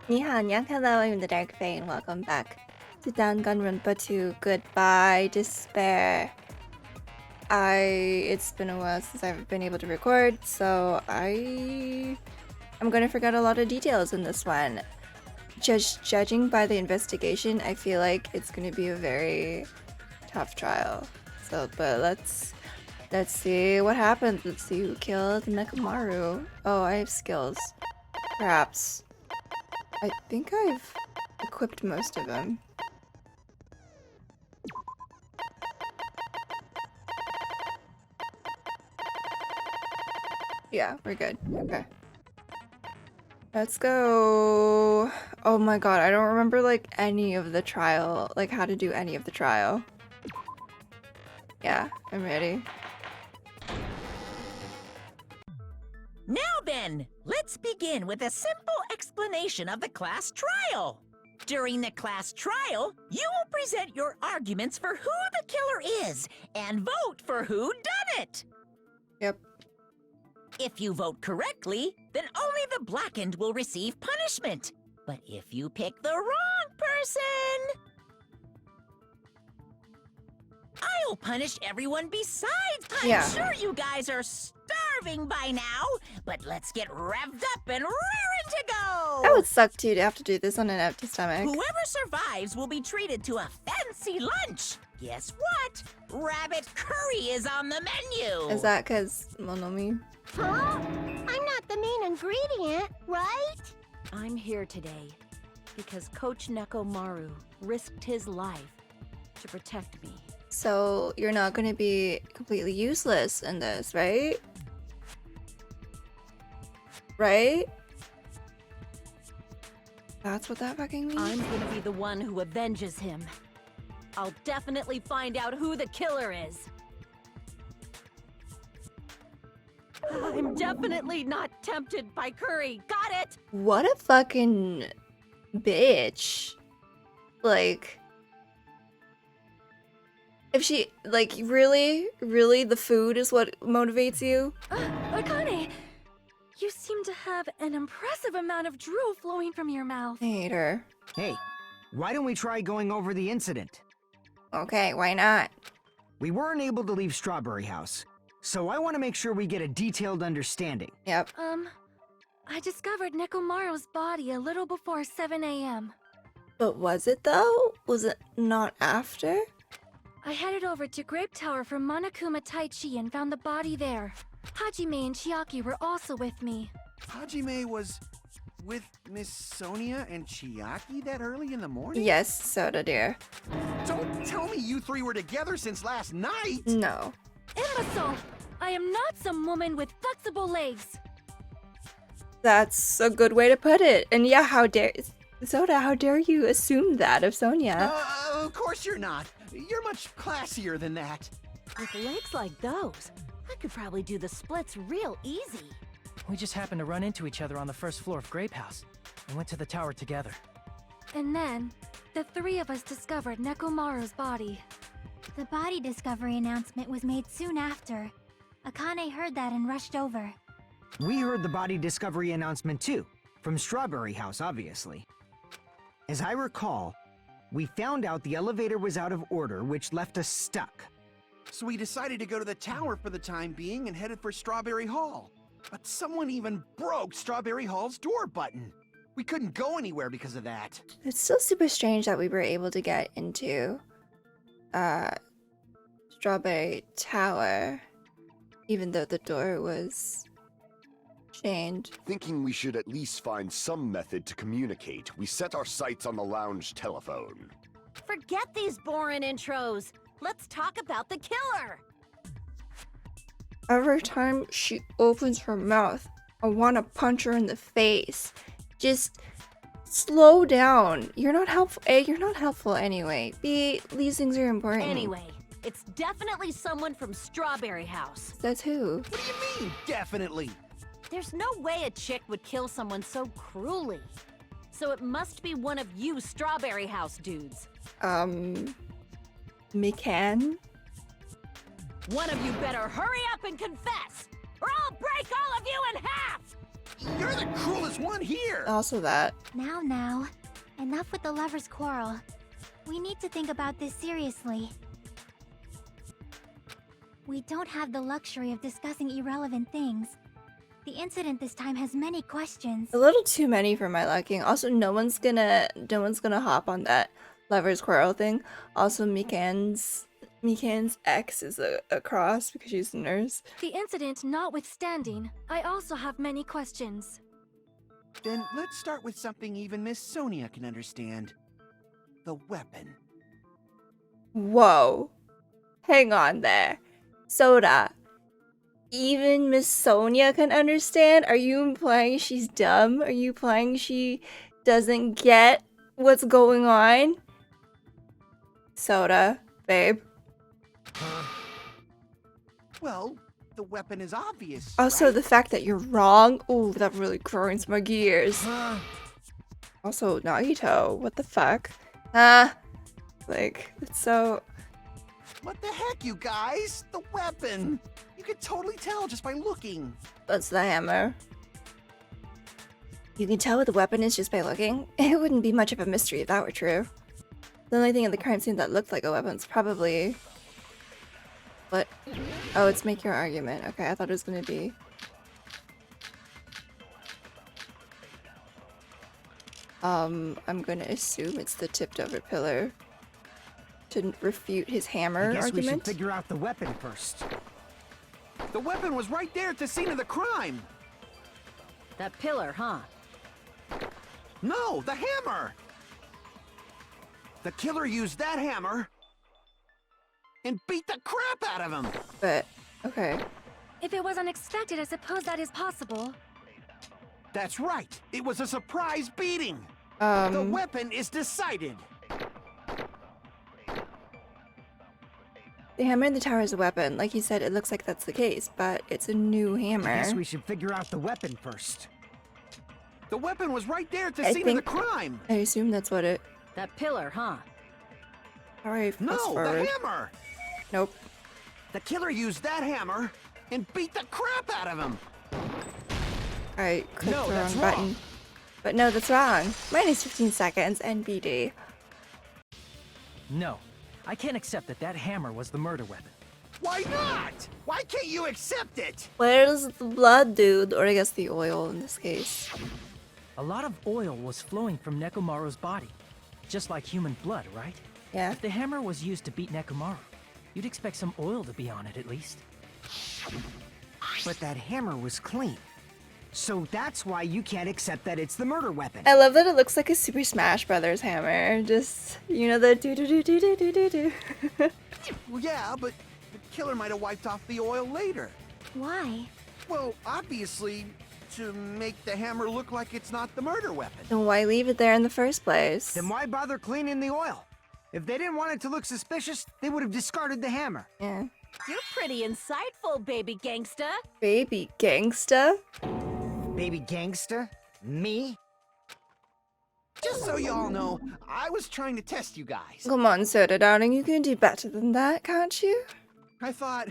Hello, I'm the Dark Fae, and welcome back to Danganronpa 2 Goodbye Despair. It's been a while since I've been able to record, so I'm gonna forget a lot of details in this one. Judging by the investigation, I feel like it's gonna be a very tough trial. But let's see what happens. Let's see who killed Nekomaru. Oh, I have skills. Perhaps. I think I've equipped most of them. Yeah, we're good. Okay. Let's go. Oh my god, I don't remember like any of the trial, like how to do any of the trial. Yeah, I'm ready. Now then, let's begin with a simple explanation of the class trial. During the class trial, you will present your arguments for who the killer is and vote for who done it. Yep. If you vote correctly, then only the blackened will receive punishment. But if you pick the wrong person, I'll punish everyone besides. I'm sure you guys are starving by now, but let's get revved up and raring to go! That would suck too to have to do this on an empty stomach. Whoever survives will be treated to a fancy lunch. Guess what? Rabbit curry is on the menu! Is that because Monomi? Huh? I'm not the main ingredient, right? I'm here today because Coach Nekomaru risked his life to protect me. So you're not going to be completely useless in this, right? Right? That's what that fucking means? I'm gonna be the one who avenges him. I'll definitely find out who the killer is. I'm definitely not tempted by curry. Got it? What a fucking bitch. Like, if she, like, really the food is what motivates you? Akane, you seem to have an impressive amount of drool flowing from your mouth. I hate her. Hey, why don't we try going over the incident? Okay, why not? We weren't able to leave Strawberry House, so I want to make sure we get a detailed understanding. Yep. I discovered Nekomaru's body a little before 7 a.m. But was it though? Was it not after? I headed over to Grape Tower from Monokuma Taichi and found the body there. Hajime and Chiaki were also with me. Hajime was with Miss Sonia and Chiaki that early in the morning? Yes, Soda dear. Don't tell me you three were together since last night! No. Imbecile! I am not some woman with flexible legs. That's a good way to put it. And yeah, how dare Soda, how dare you assume that of Sonia? Of course you're not. You're much classier than that. With legs like those, I could probably do the splits real easy. We just happened to run into each other on the first floor of Grape House and went to the tower together. And then, the three of us discovered Nekomaru's body. The body discovery announcement was made soon after. Akane heard that and rushed over. We heard the body discovery announcement too, from Strawberry House, obviously. As I recall, we found out the elevator was out of order, which left us stuck. So we decided to go to the tower for the time being and headed for Strawberry Hall. But someone even broke Strawberry Hall's door button. We couldn't go anywhere because of that. It's still super strange that we were able to get into Strawberry Tower, even though the door was chained. Thinking we should at least find some method to communicate, we set our sights on the lounge telephone. Forget these boring intros. Let's talk about the killer. Every time she opens her mouth, I want to punch her in the face. Just slow down. You're not helpful. A, you're not helpful anyway. B, these things are important. Anyway, it's definitely someone from Strawberry House. That's who. What do you mean, definitely? There's no way a chick would kill someone so cruelly. So it must be one of you Strawberry House dudes. McCann? One of you better hurry up and confess, or I'll break all of you in half! You're the cruelest one here! Also that. Now. Enough with the lovers' quarrel. We need to think about this seriously. We don't have the luxury of discussing irrelevant things. The incident this time has many questions. A little too many for my liking. Also, no one's gonna hop on that lovers quarrel thing. Also, Mikan's ex is a cross because she's a nurse. The incident notwithstanding, I also have many questions. Then let's start with something even Miss Sonia can understand. The weapon. Whoa. Hang on there. Soda. Even Miss Sonia can understand? Are you implying she's dumb? Are you implying she doesn't get what's going on? Soda, babe. Well, the weapon is obvious. Also, right? the fact that you're wrong. Ooh, that really grinds my gears. Also, Nagito, what the fuck? Like, it's so... What the heck, you guys? The weapon! You can totally tell just by looking. That's the hammer. You can tell what the weapon is just by looking? It wouldn't be much of a mystery if that were true. The only thing in the crime scene that looked like a weapon's probably... What? Oh, it's make your argument. Okay, I thought it was gonna be... I'm gonna assume it's the tipped over pillar to refute his hammer I guess we should argument. figure out the weapon first. The weapon was right there at the scene of the crime. That pillar, huh? No, the hammer! The killer used that hammer and beat the crap out of him. But, okay. If it was unexpected, I suppose that is possible. That's right. It was a surprise beating. The Um, weapon is decided. the hammer in the tower is a weapon. Like you said, it looks like that's the case, but it's a new hammer. I guess we should figure out the weapon first. The weapon was right there at the I scene of the think- crime. I assume that's what it... That pillar, huh? Alright, fast No, forward. the hammer. Nope. The killer used that hammer and beat the crap out of him. Alright, click No, the that's wrong button. wrong. But no, that's wrong. Minus 15 seconds, NBD. No, I can't accept that that hammer was the murder weapon. Why not? Why can't you accept it? Where's the blood, dude? Or I guess the oil in this case. A lot of oil was flowing from Nekomaru's body, just like human blood, right? Yeah. If the hammer was used to beat Nekomaru, you'd expect some oil to be on it at least. But that hammer was clean. So that's why you can't accept that it's the murder weapon. I love that it looks like a Super Smash Brothers hammer. Just, you know, the do do do do do do do do. Well, yeah, but the killer might have wiped off the oil later. Why? Well, obviously, to make the hammer look like it's not the murder weapon. Then why leave it there in the first place? Then why bother cleaning the oil? If they didn't want it to look suspicious, they would have discarded the hammer. Yeah. You're pretty insightful, baby gangsta. Baby gangsta? Baby gangster? Me? Just so y'all know, I was trying to test you guys. Come on, Soda, darling, you can do better than that, can't you? I thought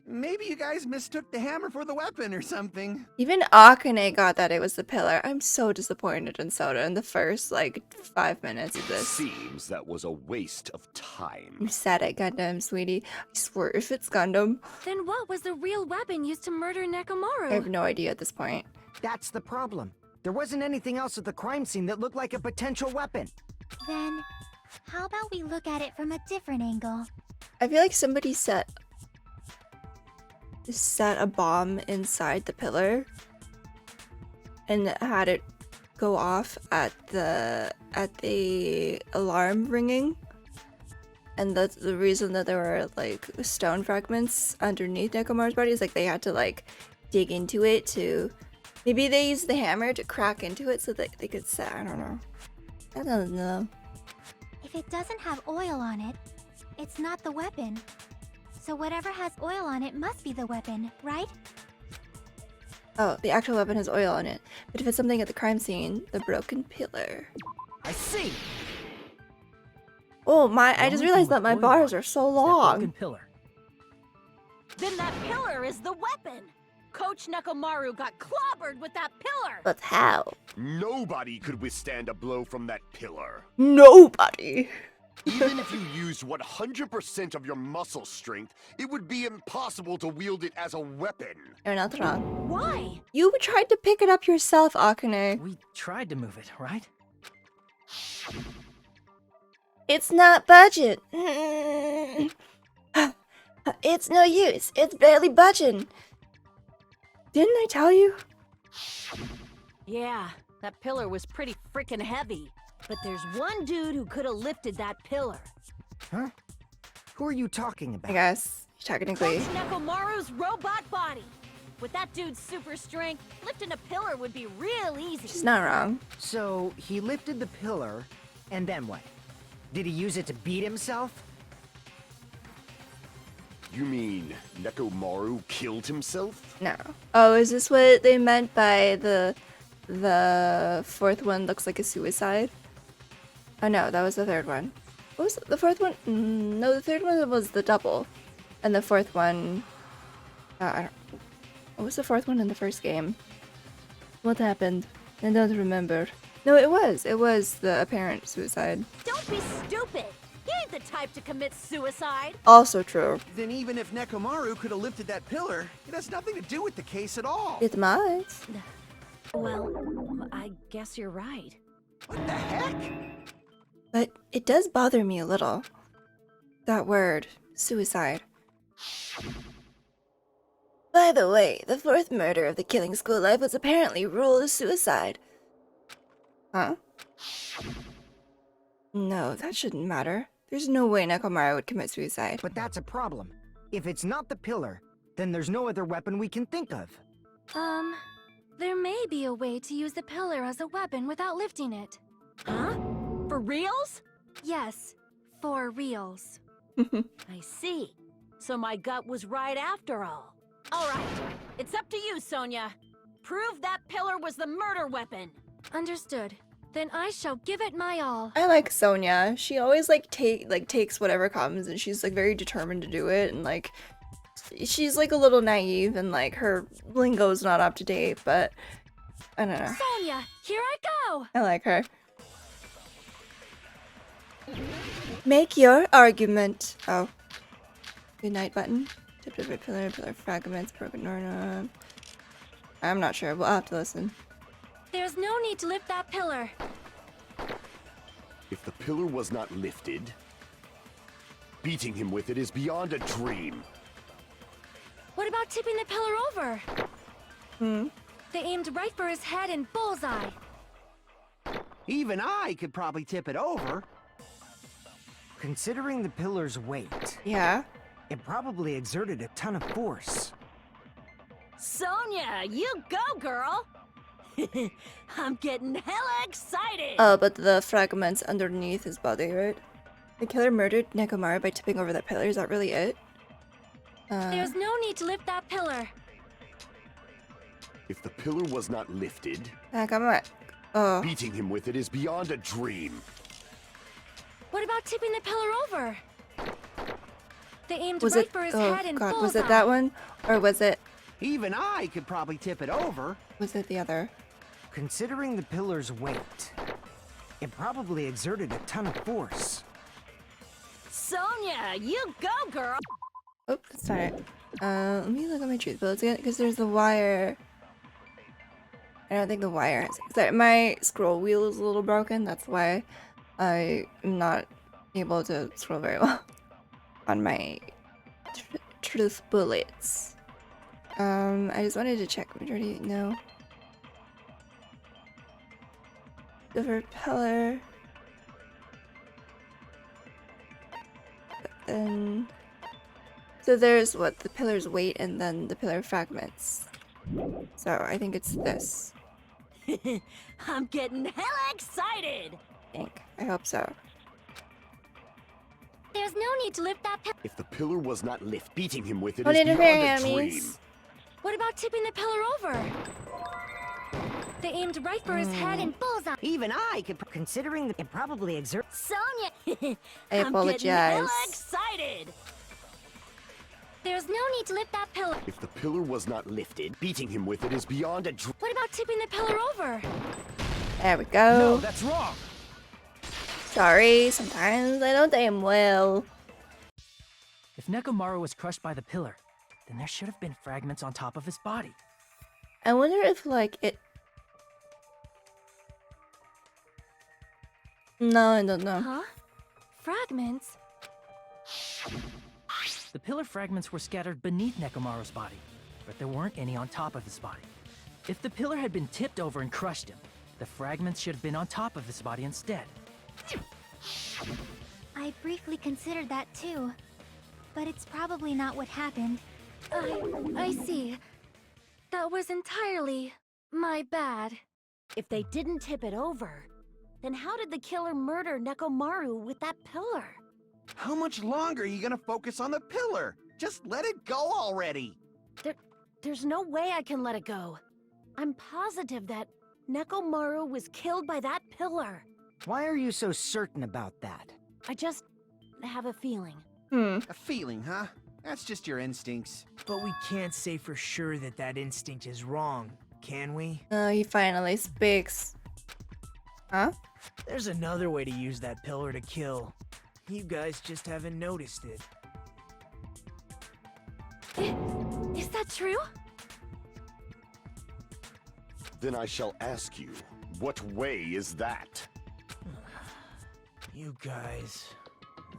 maybe you guys mistook the hammer for the weapon or something. Even Akane got that it was the pillar. I'm so disappointed in Soda in the first, 5 minutes of this. Seems that was a waste of You time. said it, Gundam, sweetie. I swear, if it's Gundam, Then what was the real weapon used to murder I Nekomaru? have no idea at this point. That's the problem. There wasn't anything else at the crime scene that looked like a potential weapon. Then, how about we look at it from a different angle? I feel like somebody set a bomb inside the pillar and had it go off at the alarm ringing, and that's the reason that there were stone fragments underneath Nekomaru's body is they had to dig into it to maybe they used the hammer to crack into it so that they could set. I don't know. If it doesn't have oil on it, it's not the weapon. So whatever has oil on it must be the weapon, right? Oh, the actual weapon has oil on it. But if it's something at the crime scene, the broken pillar. I see. Oh my, The I just only realized thing that with my oil bars on are it so is that broken long. pillar. Then that pillar is the weapon. Coach Nekomaru got clobbered with that pillar. But how? Nobody could withstand a blow from that pillar. Nobody. Even if you used 100% of your muscle strength, it would be impossible to wield it as a weapon. You're not wrong. Why? You tried to pick it up yourself, Akane. We tried to move it, right? It's not budging. It's no use. It's barely budging. Didn't I tell you? Yeah, that pillar was pretty freaking heavy. But there's one dude who could have lifted that pillar. Huh? Who are you talking about? I guess, technically. Coach Nekomaru's robot body. With that dude's super strength, lifting a pillar would be real easy. She's not wrong. So, he lifted the pillar, and then what? Did he use it to beat himself? You mean Nekomaru killed himself? No. Oh, is this what they meant by the fourth one looks like a suicide? Oh no, that was the third one. What was the fourth one? No, the third one was the double. And the fourth one... I don't... What was the fourth one in the first game? What happened? I don't remember. No, it was. It was the apparent suicide. Don't be stupid. He ain't the type to commit suicide. Also true. Then even if Nekomaru could have lifted that pillar, it has nothing to do with the case at all. It might. Well, I guess you're right. What the heck? But it does bother me a little. That word, suicide. By the way, the fourth murder of the Killing School Life was apparently ruled a suicide. Huh? No, that shouldn't matter. There's no way Nekomaru would commit suicide. But that's a problem. If it's not the pillar, then there's no other weapon we can think of. There may be a way to use the pillar as a weapon without lifting it. Huh? For reals? Yes, for reals. I see. So my gut was right after all. All right, it's up to you, Sonia. Prove that pillar was the murder weapon. Understood. Then I shall give it my all. I like Sonia. She always takes whatever comes, and she's like very determined to do it, and like she's like a little naive, and like her lingo's not up to date, but I don't know. Sonia, here I go! I like her. Make your argument. Oh. Good night button. Tipped over pillar fragments, broken doorknob. I'm not sure. We'll have to listen. There's no need to lift that pillar. If the pillar was not lifted, beating him with it is beyond a dream. What about tipping the pillar over? Hmm? They aimed right for his head and bullseye. Even I could probably tip it over. Considering the pillar's weight, Yeah. it probably exerted a ton of force. Sonia, you go, girl! I'm getting hella excited! Oh, but the fragments underneath his body, right? The killer murdered Nekomaru by tipping over that pillar. Is that really it? There's no need to lift that pillar. If the pillar was not lifted, Come on. Oh. beating him with it is beyond a dream. What about tipping the pillar over? They aimed Was right it? for his Oh head and God. bullseye. Was it that one, or was it? Even I could probably tip it over. Was it the other? Considering the pillar's weight, it probably exerted a ton of force. Sonia, you go, girl! Oh, that's not it. Let me look at my truth bullets again, because there's the wire. I don't think the wire has. Sorry, my scroll wheel is a little broken. That's why I am not able to scroll very well on my truth bullets. I just wanted to check majority. No. The propeller. Then. So there's what? The pillar's weight and then the pillar fragments. So I think it's this. I'm getting hella excited! I hope so. There's no need to lift that pillar. If the pillar was not lifted, beating him with it Don't is interfere, beyond a dream. Hammies. What about tipping the pillar over? They aimed right for his head and bullseye. Even I could, considering it probably exert. Sonia! I I'm getting apologize. hella excited! There's no need to lift that pillar. If the pillar was not lifted, beating him with it is beyond a What about tipping the pillar over? There we go. No, that's wrong. Sorry, sometimes I don't aim well. If Nekomaru was crushed by the pillar, then there should have been fragments on top of his body. I wonder if, like, it... No, I don't know. Huh? Fragments? The pillar fragments were scattered beneath Nekomaru's body, but there weren't any on top of his body. If the pillar had been tipped over and crushed him, the fragments should have been on top of his body instead. I briefly considered that too. But it's probably not what happened. I see. That was entirely my bad. If they didn't tip it over, then how did the killer murder Nekomaru with that pillar? How much longer are you gonna focus on the pillar? Just let it go already. There's no way I can let it go. I'm positive that Nekomaru was killed by that pillar. Why are you so certain about that? I just have a feeling. A feeling, huh? That's just your instincts. But we can't say for sure that that instinct is wrong, can we? Oh, he finally speaks. Huh? There's another way to use that pillar to kill. You guys just haven't noticed it. Is that true? Then I shall ask you, what way is that? You guys,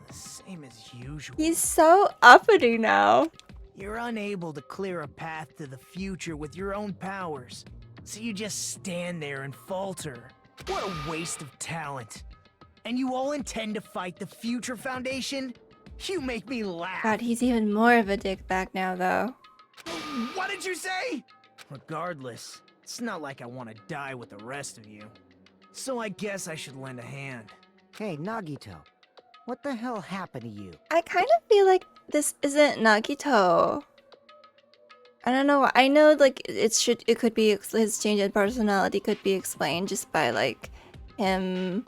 the same as usual. He's so uppity now. You're unable to clear a path to the future with your own powers, so you just stand there and falter. What a waste of talent. And you all intend to fight the Future Foundation? You make me laugh. God, he's even more of a dickbag now, though. What did you say? Regardless, it's not like I want to die with the rest of you. So I guess I should lend a hand. Hey, Nagito. What the hell happened to you? I kind of feel like this isn't Nagito. I don't know. I know, like, it could be his change in personality could be explained just by, like, him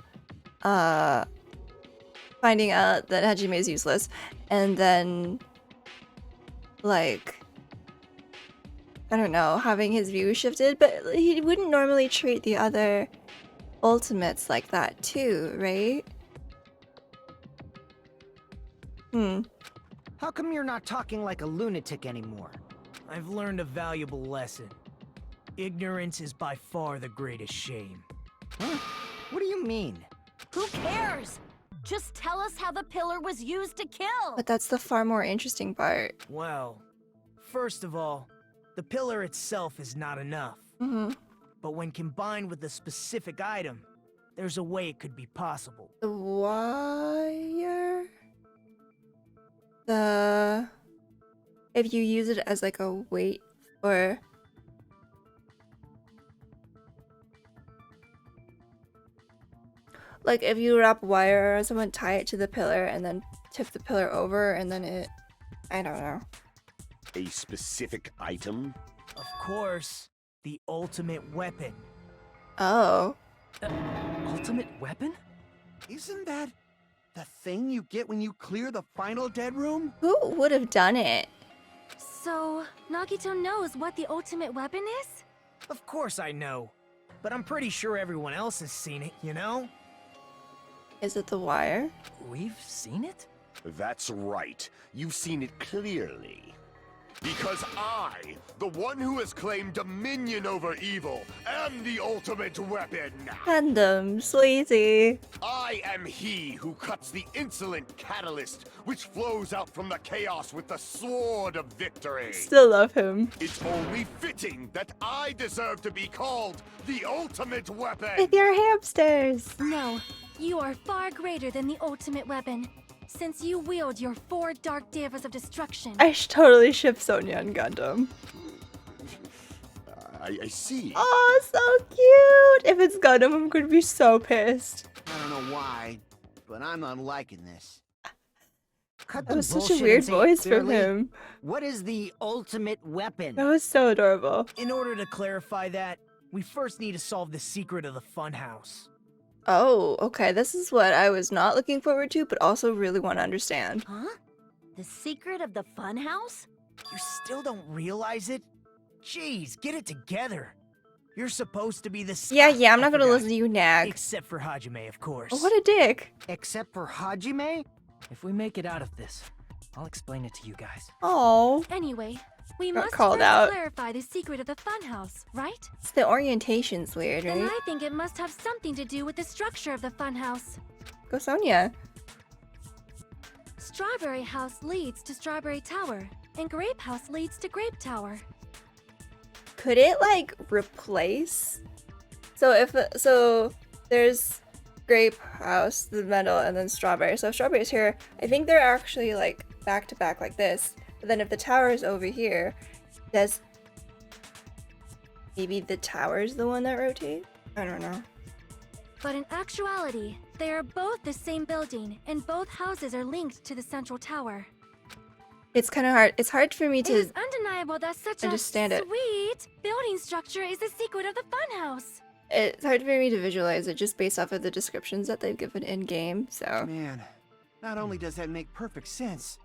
finding out that Hajime is useless, and then, like, I don't know, having his view shifted, but he wouldn't normally treat the other ultimates like that too, right? How come you're not talking like a lunatic anymore? I've learned a valuable lesson. Ignorance is by far the greatest shame. Huh? What do you mean? Who cares? Just tell us how the pillar was used to kill. But that's the far more interesting part. Well, first of all, the pillar itself is not enough. But when combined with a specific item, there's a way it could be possible. The wire? If you use it as like a weight or... Like if you wrap wire or someone tie it to the pillar and then tip the pillar over and then it... I don't know. A specific item? Of course, the ultimate weapon. Oh. Ultimate weapon? Isn't that the thing you get when you clear the final dead room? Who would have done it? So, Nagito knows what the ultimate weapon is? Of course I know. But I'm pretty sure everyone else has seen it, you know? Is it the wire? We've seen it? That's right. You've seen it clearly. Because I, the one who has claimed dominion over evil, am the ultimate weapon. Random, sleazy. I am he who cuts the insolent catalyst, which flows out from the chaos with the sword of victory. Still love him. It's only fitting that I deserve to be called the ultimate weapon. With your hamsters. No, you are far greater than the ultimate weapon, since you wield your 4 Dark Devas of Destruction. I should totally ship Sonia and Gundam. I see. Oh, so cute! If it's Gundam, I'm gonna be so pissed. I don't know why, but I'm not liking this. Cut That the was such a bullshit weird and say it voice from clearly. him. What is the ultimate weapon? That was so adorable. In order to clarify that, we first need to solve the secret of the funhouse. Oh, okay. This is what I was not looking forward to, but also really want to understand. Huh? The secret of the funhouse? You still don't realize it? Jeez, get it together. You're supposed to be the Yeah, I'm I not gonna forgot. listen to you nag. Except for Hajime, of course. Oh, what a dick. Except for Hajime? If we make it out of this, I'll explain it to you guys. Oh, Anyway, we Got must called first out. clarify the secret of the funhouse, right? it's the orientation's weird, And right? I think it must have something to do with the structure of the funhouse. Go Sonia. Strawberry House leads to Strawberry Tower, and Grape House leads to Grape Tower. Could it like replace? So there's Grape House, the middle, and then Strawberry. So if Strawberry's here, I think they're actually like back to back like this. But then if the tower is over here, does maybe the tower's the one that rotates? I don't know. But in actuality, they are both the same building, and both houses are linked to the central tower. It's kind of hard. It's hard for me It to. is undeniable that such a understand it. sweet building structure is the secret of the funhouse. It's hard for me to visualize it just based off of the descriptions that they've given in game. So Man, not only does that make perfect sense,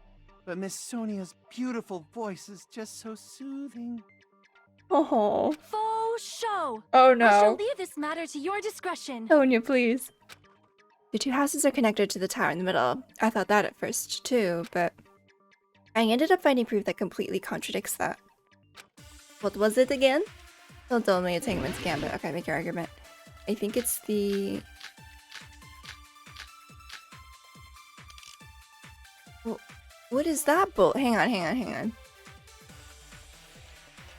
but Miss Sonia's beautiful voice is just so soothing. oh Faux show. oh I shall no, leave this matter to your discretion. Sonia, please. The two houses are connected to the tower in the middle. I thought that at first too, but I ended up finding proof that completely contradicts that. What was it again? Don't tell me it's Hangman's Gambit. Okay, make your argument. I think it's the... What is that bull? Hang on.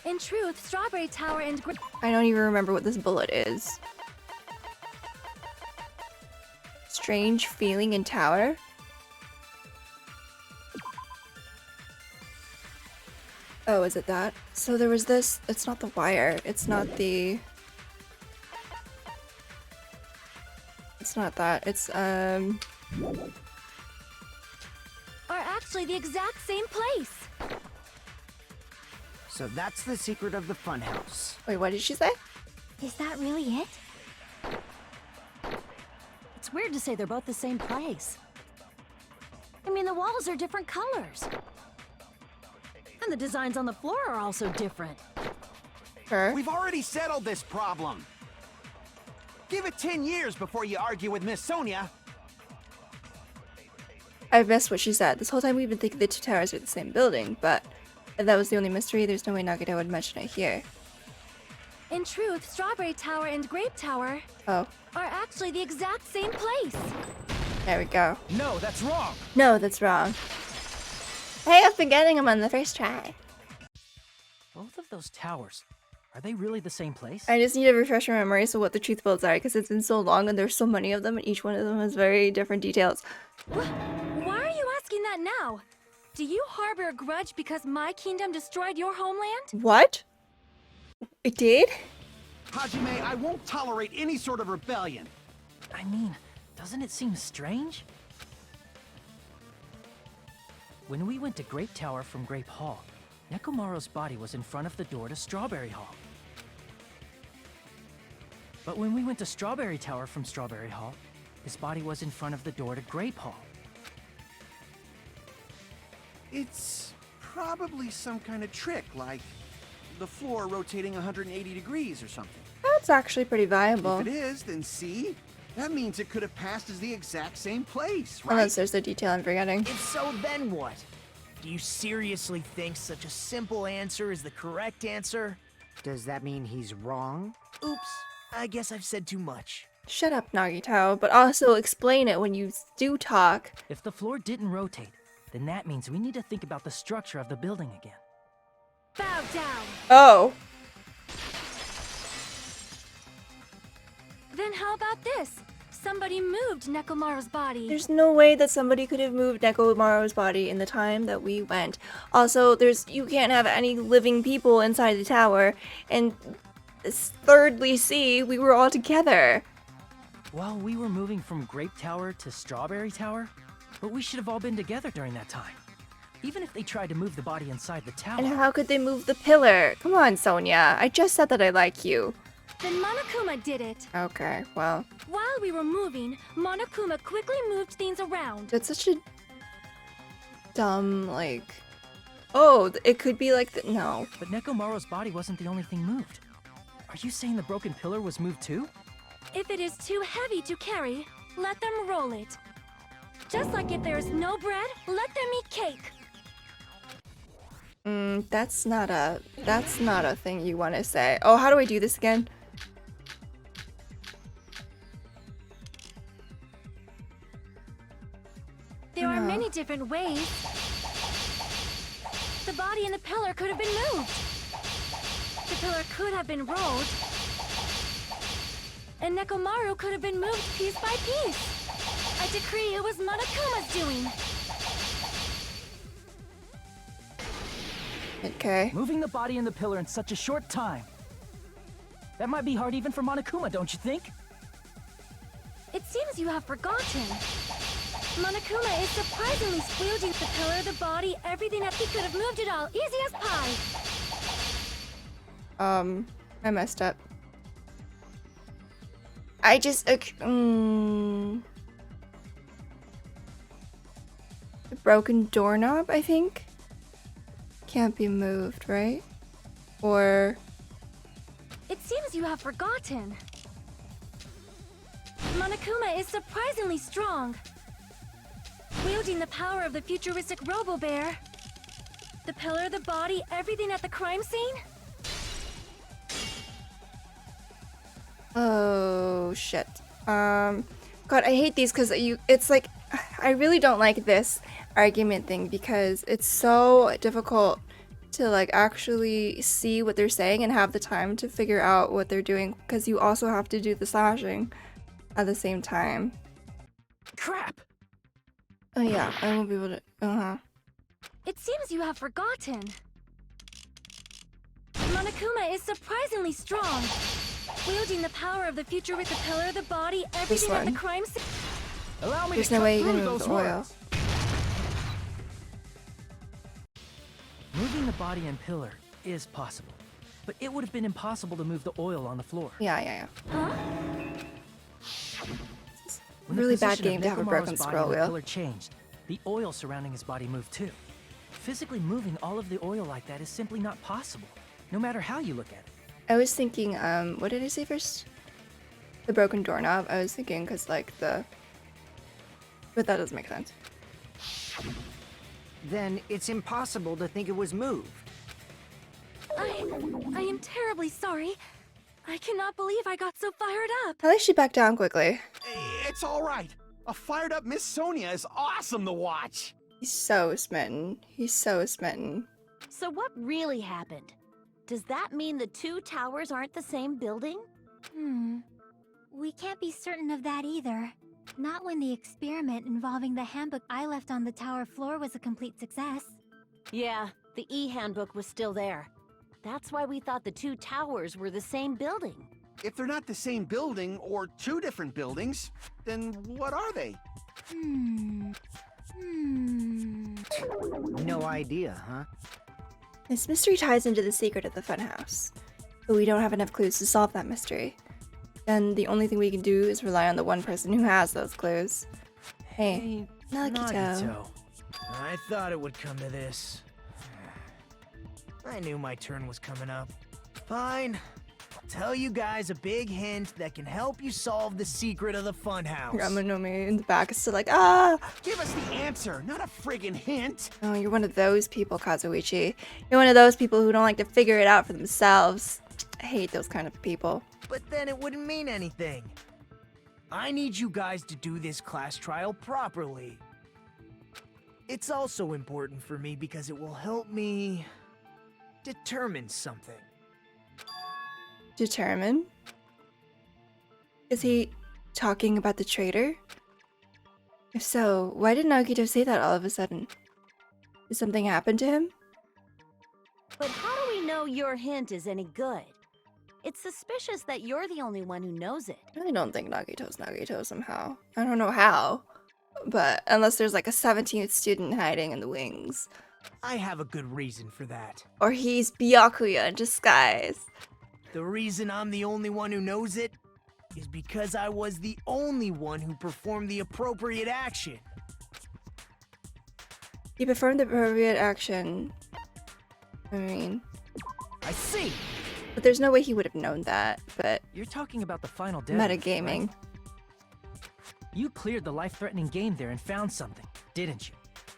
In truth, Strawberry Tower and I don't even remember what this bullet is. Strange feeling in tower? Oh, is it that? So there was this. It's not the wire. It's not the. It's not that. It's are actually the exact same place. So that's the secret of the funhouse. Wait, what did she say? Is that really it? It's weird to say they're both the same place. I mean, the walls are different colors. And the designs on the floor are also different. Her. We've already settled this problem. Give it 10 years before you argue with Miss Sonia. I missed what she said. This whole time we've been thinking the two towers are the same building, but if that was the only mystery, there's no way Nagito would mention it here. In truth, Strawberry Tower and Grape Tower Oh, are actually the exact same place. there we go. No, that's wrong. No, that's wrong. Hey, I've been getting them on the first try. Both of those towers, are they really the same place? I just need to refresh my memory so what the truth builds are, because it's been so long and there's so many of them, and each one of them has very different details. Why are you asking that now? Do you harbor a grudge because my kingdom destroyed your homeland? What? It did? Hajime, I won't tolerate any sort of rebellion. I mean, doesn't it seem strange? When we went to Grape Tower from Grape Hall, Nekomaru's body was in front of the door to Strawberry Hall. But when we went to Strawberry Tower from Strawberry Hall, his body was in front of the door to Grape Hall. It's probably some kind of trick, like the floor rotating 180 degrees or something. That's actually pretty viable. If it is, then see? That means it could have passed as the exact same place, right? Unless there's a detail I'm forgetting. If so, then what? Do you seriously think such a simple answer is the correct answer? Does that mean he's wrong? Oops, I guess I've said too much. Shut up, Nagito, but also explain it when you do talk. If the floor didn't rotate, then that means we need to think about the structure of the building again. Bow down. Oh. Then how about this? Somebody moved Nekomaru's body. There's no way that somebody could have moved Nekomaru's body in the time that we went. Also, you can't have any living people inside the tower. And thirdly, see, we were all together. Well, we were moving from Grape Tower to Strawberry Tower, but we should have all been together during that time. Even if they tried to move the body inside the tower. And how could they move the pillar? Come on, Sonia. I just said that I like you. Then Monokuma did it. Okay, well, While we were moving, Monokuma quickly moved things around. that's such a... dumb, like... Oh, it could be like the... No. But Nekomaru's body wasn't the only thing moved. Are you saying the broken pillar was moved too? If it is too heavy to carry, let them roll it. Just like if there's no bread, let them eat cake. That's not a thing you want to say. Oh, how do I do this again? There are many different ways. The body in the pillar could have been moved. The pillar could have been rolled. And Nekomaru could have been moved piece by piece. I decree it was Monokuma's doing. Okay. Moving the body in the pillar in such a short time. That might be hard even for Monokuma, don't you think? It seems you have forgotten. Monokuma is surprisingly wielding the pillar, the body, everything that he could have moved it all, easy as pie. I messed up. I just, the broken doorknob, I think? Can't be moved, right? Or... It seems you have forgotten. Monokuma is surprisingly strong. Wielding the power of the futuristic Robo-Bear. The pillar, the body, everything at the crime scene? Oh, shit. God, I hate these because it's like, I really don't like this argument thing because it's so difficult to like actually see what they're saying and have the time to figure out what they're doing because you also have to do the slashing at the same time. Crap! Oh yeah, I won't be able to, It seems you have forgotten. Monokuma is surprisingly strong. Wielding the power of the future with the pillar, the body, everything at the crime scene. Allow me There's to no cut way you through can move those the oil. words. Moving the body and pillar is possible, but it would have been impossible to move the oil on the floor. Yeah. Huh? When the Really bad position of game to have a Nekomaru's broken body scroll on the wheel. pillar changed. The oil surrounding his body moved too. Physically moving all of the oil like that is simply not possible, no matter how you look at it. I was thinking, what did I say first? The broken doorknob. I was thinking because like but that doesn't make sense. Then it's impossible to think it was moved. I am terribly sorry. I cannot believe I got so fired up. At least she backed down quickly. It's all right. A fired up Miss Sonia is awesome to watch. He's so smitten. He's so smitten. So what really happened? Does that mean the two towers aren't the same building? We can't be certain of that either. Not when the experiment involving the handbook I left on the tower floor was a complete success. Yeah, the e-handbook was still there. That's why we thought the two towers were the same building. If they're not the same building or two different buildings, then what are they? No idea, huh? This mystery ties into the secret of the funhouse, but we don't have enough clues to solve that mystery. Then the only thing we can do is rely on the one person who has those clues. Hey, Nagito. I thought it would come to this. I knew my turn was coming up. Fine. I'll tell you guys a big hint that can help you solve the secret of the funhouse. Ramanomi in the back is still like, Give us the answer, not a friggin' hint. Oh, you're one of those people, Kazuichi. You're one of those people who don't like to figure it out for themselves. I hate those kind of people. But then it wouldn't mean anything. I need you guys to do this class trial properly. It's also important for me because it will help me determine something. Determine? Is he talking about the traitor? If so, why did Nagito say that all of a sudden? Did something happen to him? But how do we know your hint is any good? It's suspicious that you're the only one who knows it. I really don't think Nagito's Nagito somehow. I don't know how. But unless there's like a 17th student hiding in the wings. I have a good reason for that. Or he's Byakuya in disguise. The reason I'm the only one who knows it is because I was the only one who performed the appropriate action. He performed the appropriate action. I mean, I see. but there's no way he would have known that. But You're talking about the final dead room, metagaming. right? You cleared the life-threatening game there and found something, didn't you?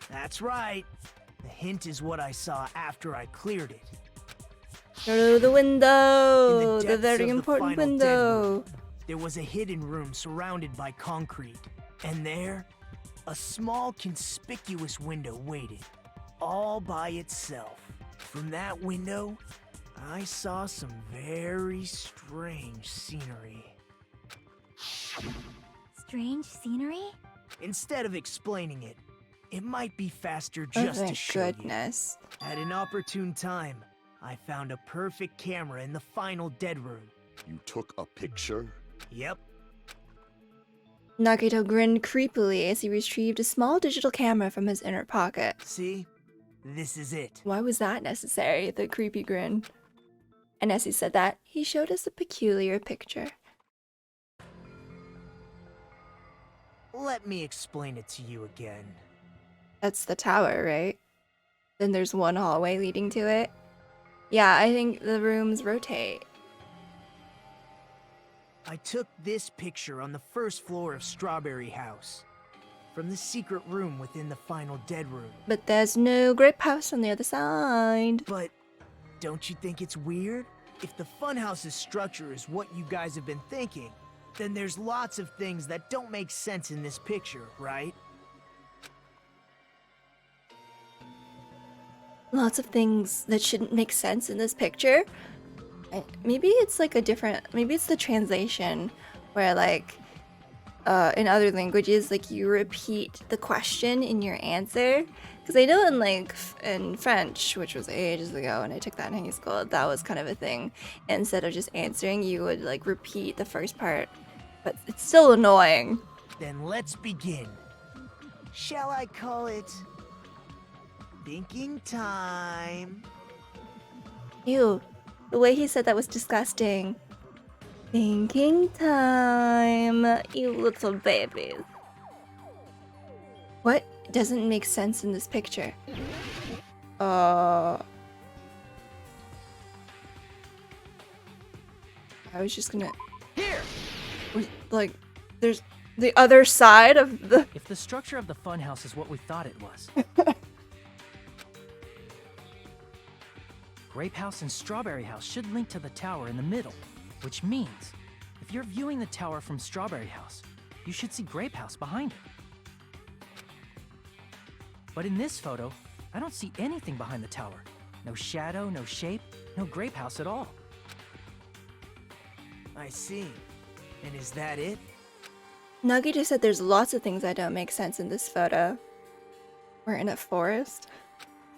That's right. The hint is what I saw after I cleared it. Through the window, In the depths very of the important final dead window. room, there was a hidden room surrounded by concrete. And there, a small conspicuous window waited, all by itself. From that window, I saw some very strange scenery. Strange scenery? Instead of explaining it, it might be faster Oh, just to thank show goodness. you. At an opportune time, I found a perfect camera in the final dead room. You took a picture? Yep, Nagito grinned creepily as he retrieved a small digital camera from his inner pocket. see? This is it. Why was that necessary? The creepy grin. And as he said that, he showed us a peculiar picture. Let me explain it to you again. That's the tower, right? Then there's one hallway leading to it. Yeah, I think the rooms rotate. I took this picture on the first floor of Strawberry House, from the secret room within the final dead room. But there's no grape house on the other side. But don't you think it's weird? If the funhouse's structure is what you guys have been thinking, then there's lots of things that don't make sense in this picture, right? Lots of things that shouldn't make sense in this picture. Maybe it's like a different, maybe it's the translation where like in other languages like you repeat the question in your answer, because I know in like in French, which was ages ago and I took that in high school, that was kind of a thing. Instead of just answering, you would like repeat the first part, but it's still annoying. Then let's begin. Shall I call it thinking time? Ew, the way he said that was disgusting. Thinking time, you little babies. What doesn't make sense in this picture? I was just gonna... Here! Like, there's the other side of the... If the structure of the funhouse is what we thought it was, Grape House and Strawberry House should link to the tower in the middle, which means if you're viewing the tower from Strawberry House, you should see Grape House behind it. But in this photo, I don't see anything behind the tower. No shadow, no shape, no Grape House at all. I see. And is that it? Nagi just said there's lots of things that don't make sense in this photo. We're in a forest,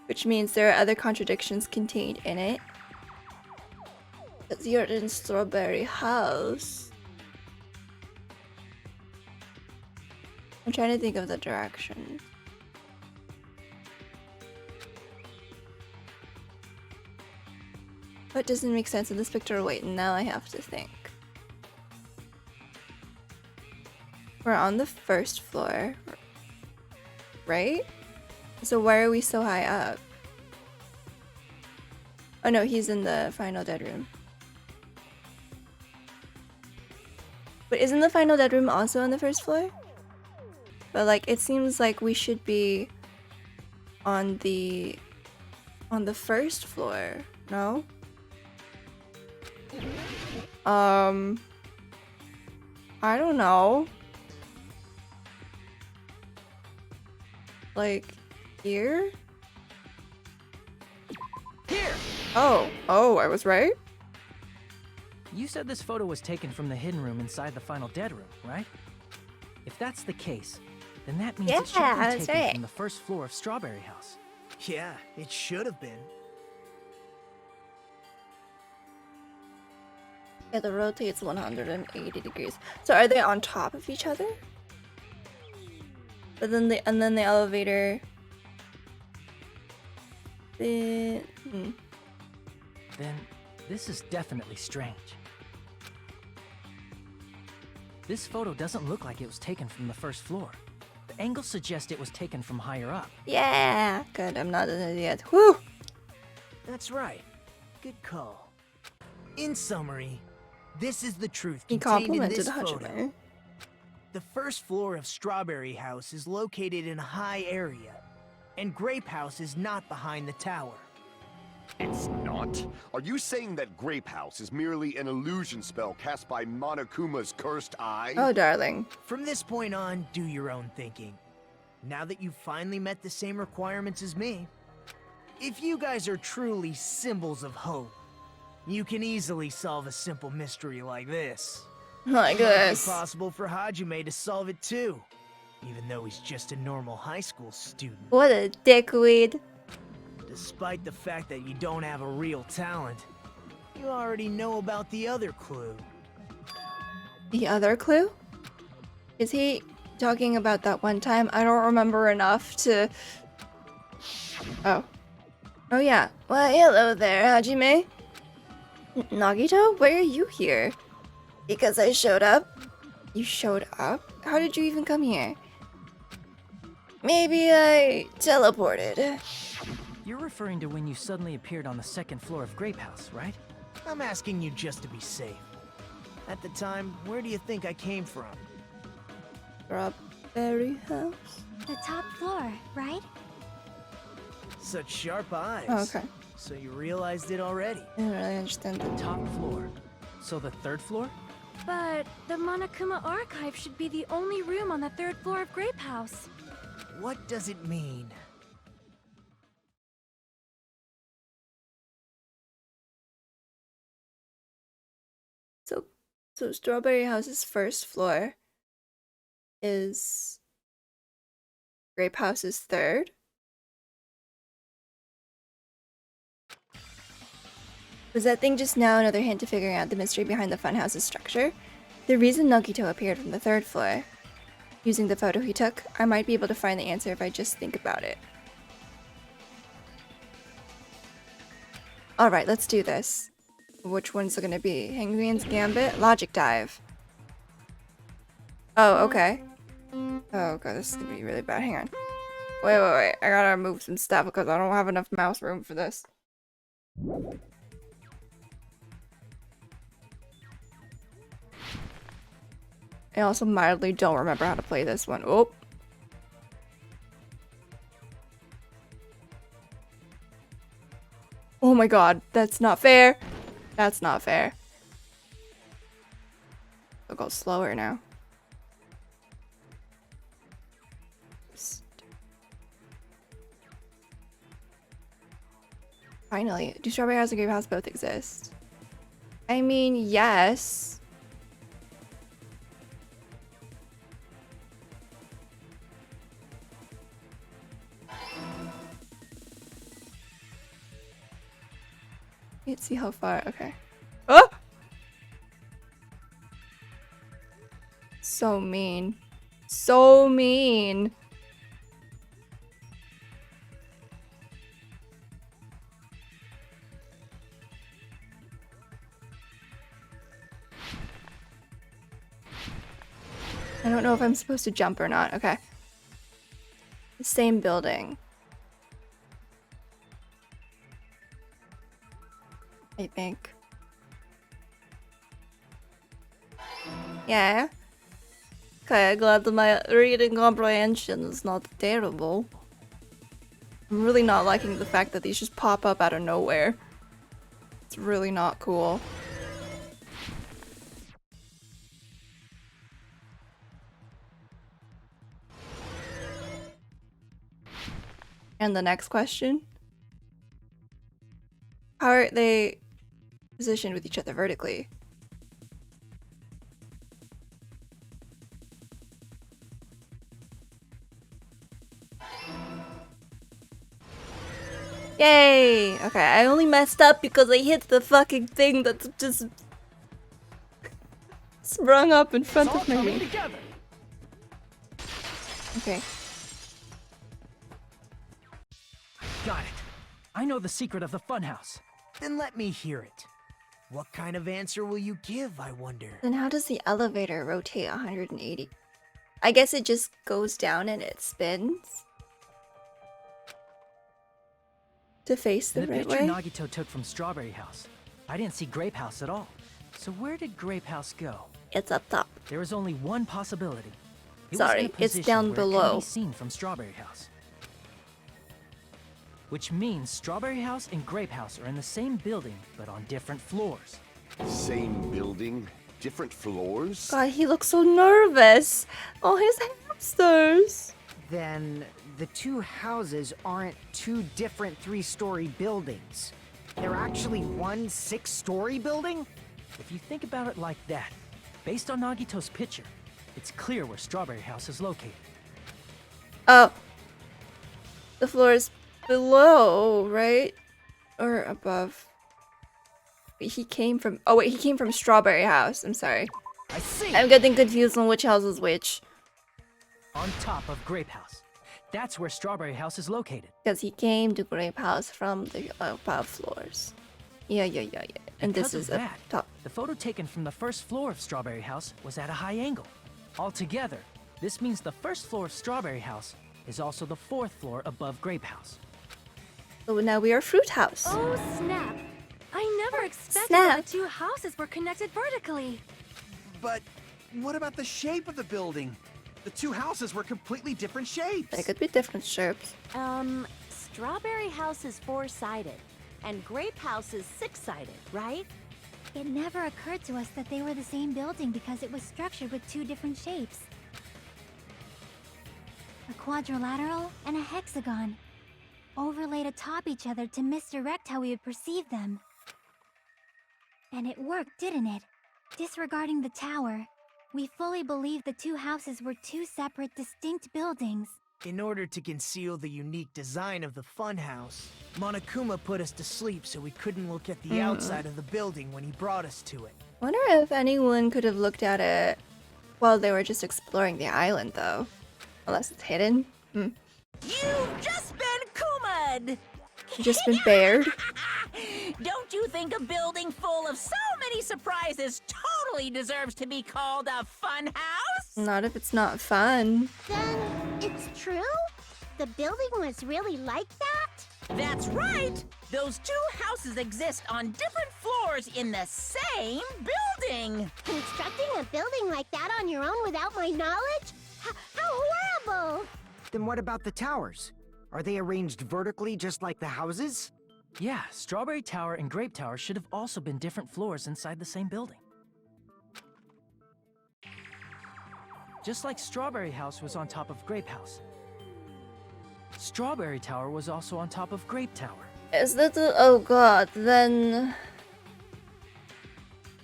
which means there are other contradictions contained in it. Because you're in Strawberry House. I'm trying to think of the direction. What doesn't make sense in this picture? Wait, now I have to think. We're on the first floor, right? So why are we so high up? Oh no, he's in the final dead room. But isn't the final dead room also on the first floor? But like, it seems like we should be on the first floor, no? I don't know. Like, here? Here! Oh, I was right? You said this photo was taken from the hidden room inside the final dead room, right? If that's the case, then that means it should have been that's taken right. from the first floor of Strawberry House. Yeah, it should have been. Yeah, the rotates 180 degrees. So are they on top of each other? But then the elevator. Then this is definitely strange. This photo doesn't look like it was taken from the first floor. The angles suggest it was taken from higher up. Yeah, good. I'm not an idiot. Whew. That's right. Good call. In summary, this is the truth He contained in complimented this photo. Hajime. The first floor of Strawberry House is located in a high area, and Grape House is not behind the tower. It's not? Are you saying that Grape House is merely an illusion spell cast by Monokuma's cursed eye? Oh, darling. From this point on, do your own thinking. Now that you've finally met the same requirements as me, if you guys are truly symbols of hope, you can easily solve a simple mystery like this. Like It might be this. possible for Hajime to solve it too, even though he's just a normal high school student. What a dickweed. Despite the fact that you don't have a real talent, you already know about the other clue. The other clue? Is he talking about that one time? I don't remember enough to... Oh. Oh yeah. Well, hello there, Hajime. Nagito? Why are you here? Because I showed up? You showed up? How did you even come here? Maybe I teleported. You're referring to when you suddenly appeared on the second floor of Grape House, right? I'm asking you just to be safe. At the time, where do you think I came from? Strawberry house? The top floor, right? Such sharp eyes. Oh, okay. So you realized it already. I don't really understand that. Top floor. So the third floor? But the Monokuma archive should be the only room on the third floor of Grape House. What does it mean? So Strawberry House's first floor is Grape House's third. Was that thing just now another hint to figuring out the mystery behind the funhouse's structure? The reason Nagito appeared from the third floor. Using the photo he took, I might be able to find the answer if I just think about it. Alright, let's do this. Which one's it gonna be? Hangman's Gambit? Logic Dive. Oh, okay. Oh god, this is gonna be really bad. Hang on. Wait. I gotta move some stuff because I don't have enough mouse room for this. I also mildly don't remember how to play this one. Oh. Oh my god, that's not fair. That's not fair. I'll go slower now. Finally, do Strawberry House and Grape House both exist? I mean, yes. Can't see how far. Okay. Oh! So mean. So mean. I don't know if I'm supposed to jump or not. Okay. The same building. I think. Yeah. Okay, glad that my reading comprehension is not terrible. I'm really not liking the fact that these just pop up out of nowhere. It's really not cool. And the next question? How are they positioned with each other vertically? Yay! Okay, I only messed up because I hit the fucking thing that's just sprung up in front of me. Okay. Got it. I know the secret of the funhouse. Then let me hear it. What kind of answer will you give, I wonder? Then how does the elevator rotate 180? I guess it just goes down and it spins to face the In the right picture way. Nagito took from Strawberry House, I didn't see Grape House at all. So where did Grape House go? It's up top. There is only one possibility. It was Sorry, in a it's position down where it couldn't below. be seen from Strawberry House. Which means Strawberry House and Grape House are in the same building, but on different floors. Same building, different floors? God, he looks so nervous. Oh, his hamsters. Then the two houses aren't two different 3-story buildings. They're actually one 6-story building? If you think about it like that, based on Nagito's picture, it's clear where Strawberry House is located. Oh. The floor is below, right? Or above. He came from... Oh, wait, he came from Strawberry House. I'm sorry. I see! I'm getting confused on which house is which. On top of Grape House. That's where Strawberry House is located. Because he came to Grape House from the above floors. Yeah. And Because this is of up that, top. the photo taken from the first floor of Strawberry House was at a high angle. Altogether, this means the first floor of Strawberry House is also the 4th floor above Grape House. So now we are Fruit House. Oh, snap. I never expected Snap. that the two houses were connected vertically. But what about the shape of the building? The two houses were completely different shapes. They could be different shapes. Strawberry House is 4-sided, and Grape House is 6-sided, right? It never occurred to us that they were the same building because it was structured with two different shapes. A quadrilateral and a hexagon, overlaid atop each other to misdirect how we would perceive them. And it worked, didn't it? Disregarding the tower, we fully believed the two houses were two separate, distinct buildings. In order to conceal the unique design of the funhouse, Monokuma put us to sleep so we couldn't look at the outside of the building when he brought us to it. Wonder if anyone could have looked at it while they were just exploring the island, though. Unless it's hidden. You've just been Kuma'd! Just been bared. Don't you think a building full of so many surprises totally deserves to be called a fun house? Not if it's not fun. Then it's true? The building was really like that? That's right! Those two houses exist on different floors in the same building! Constructing a building like that on your own without my knowledge? How horrible! Then what about the towers? Are they arranged vertically just like the houses? Yeah, Strawberry Tower and Grape Tower should have also been different floors inside the same building. Just like Strawberry House was on top of Grape House. Strawberry Tower was also on top of Grape Tower. Is that the... Oh god, then...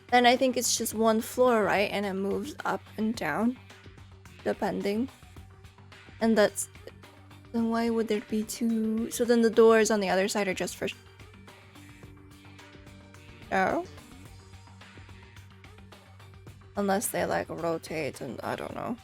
Then I think it's just one floor, right? And it moves up and down, depending. And that's... Then why would there be two... So then the doors on the other side are just for... Oh? Unless they like rotate and I don't know.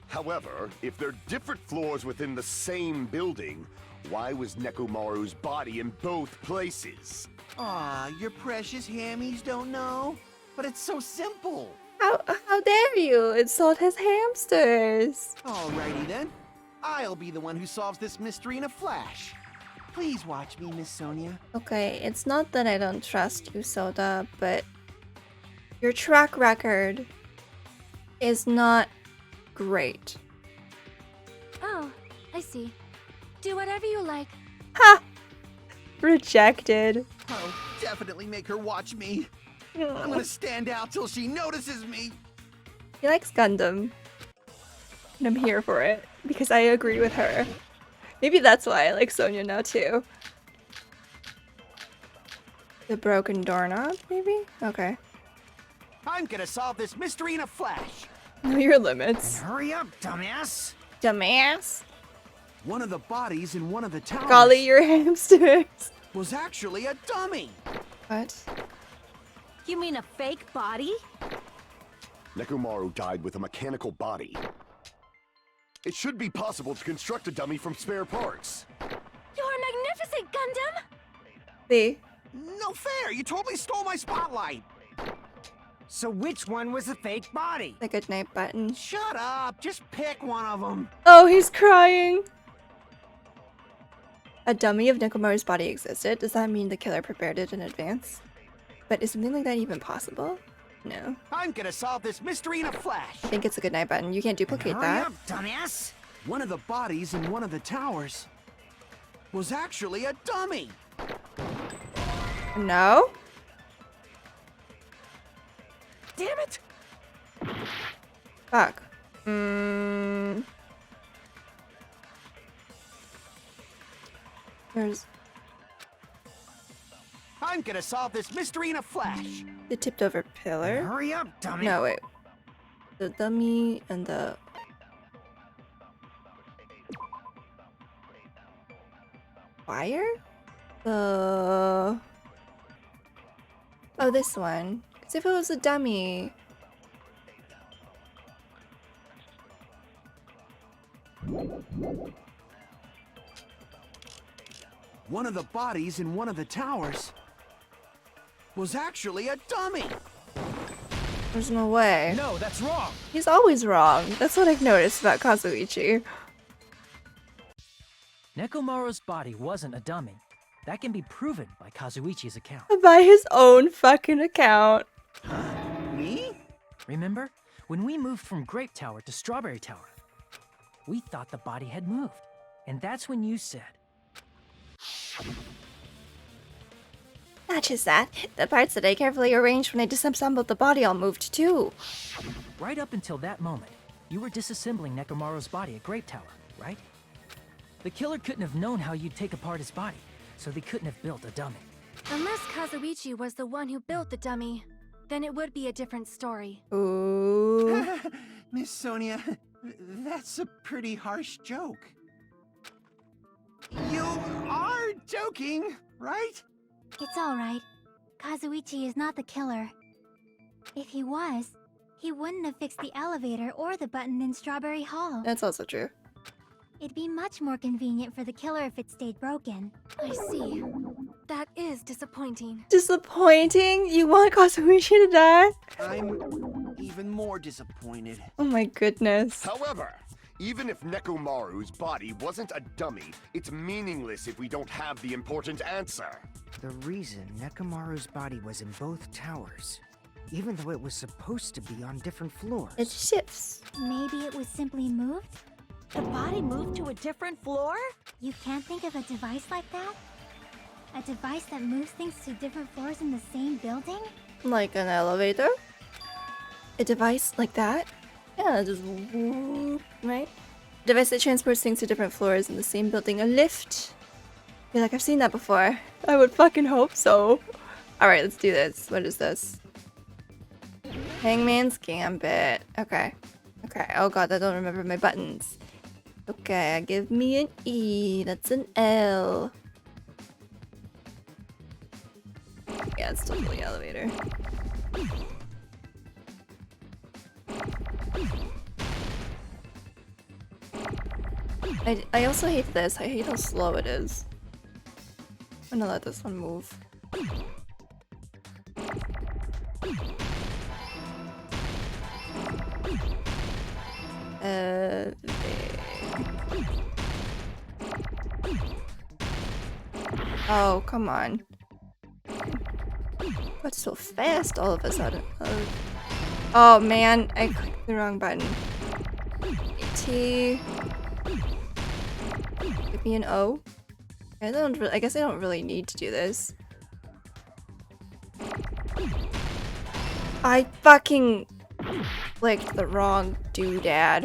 However, if they're different floors within the same building, why was Nekomaru's body in both places? Aw, your precious hammies don't know? But it's so simple. How dare you insult his hamsters? Alrighty then. I'll be the one who solves this mystery in a flash. Please watch me, Miss Sonia. Okay, it's not that I don't trust you, Soda, but your track record is not great. Oh, I see. Do whatever you like. Ha! Rejected. I'll definitely make her watch me. I'm gonna stand out till she notices me. He likes Gundam. And I'm here for it, because I agree with her. Maybe that's why I like Sonia now too. The broken doorknob, maybe? Okay. I'm gonna solve this mystery in a flash. Know your limits. Hurry up, dumbass! Dumbass. One of the bodies in one of the towers Golly, your hamsters. was actually a dummy. What? You mean a fake body? Nekomaru died with a mechanical body. It should be possible to construct a dummy from spare parts. You're magnificent, Gundam! See? No fair! You totally stole my spotlight! So which one was the fake body? The goodnight button. Shut up! Just pick one of them. Oh, he's crying! A dummy of Nekomaru's body existed. Does that mean the killer prepared it in advance? But is something like that even possible? No. I'm gonna solve this mystery in a flash. I think it's a goodnight button. You can't duplicate Hurry that. up, dumbass! One of the bodies in one of the towers was actually a dummy. No? Damn it! Fuck. There's I'm gonna solve this mystery in a flash. the tipped over pillar. Hurry up, dummy! No, wait. The dummy and the... wire? The... oh, this one. Because if it was a dummy... One of the bodies in one of the towers was actually a dummy. there's no way. No, that's wrong! He's always wrong. That's what I've noticed about Kazuichi. Nekomaru's body wasn't a dummy. That can be proven by Kazuichi's account. By his own fucking account. Me? Remember? When we moved from Grape Tower to Strawberry Tower, we thought the body had moved. And that's when you said, Not just that, the parts that I carefully arranged when I disassembled the body all moved too. right up until that moment, you were disassembling Nekomaru's body at Grape Tower, right? The killer couldn't have known how you'd take apart his body, so they couldn't have built a dummy. Unless Kazuichi was the one who built the dummy, then it would be a different story. Ooh. Miss Sonia, that's a pretty harsh joke. You are joking, right? It's alright. Kazuichi is not the killer. If he was, he wouldn't have fixed the elevator or the button in Strawberry Hall. That's also true. It'd be much more convenient for the killer if it stayed broken. I see. That is disappointing. Disappointing? You want Kazuichi to die? I'm even more disappointed. Oh my goodness. However, even if Nekomaru's body wasn't a dummy, it's meaningless if we don't have the important answer. The reason Nekomaru's body was in both towers, even though it was supposed to be on different floors. It shifts. Maybe it was simply moved? The body moved to a different floor? You can't think of a device like that? A device that moves things to different floors in the same building? Like an elevator? A device like that? Yeah, just whoop, right? Device that transports things to different floors in the same building. A lift. I feel like I've seen that before. I would fucking hope so. Alright, let's do this. What is this? Hangman's Gambit. Okay. Okay. Oh god, I don't remember my buttons. Okay, give me an E. That's an L. Yeah, it's totally elevator. I also hate this. I hate how slow it is. I'm gonna let this one move. Oh, come on. What's so fast all of a sudden? Oh man, I clicked the wrong button. T. Give me an O. I guess I don't really need to do this. I fucking clicked the wrong doodad.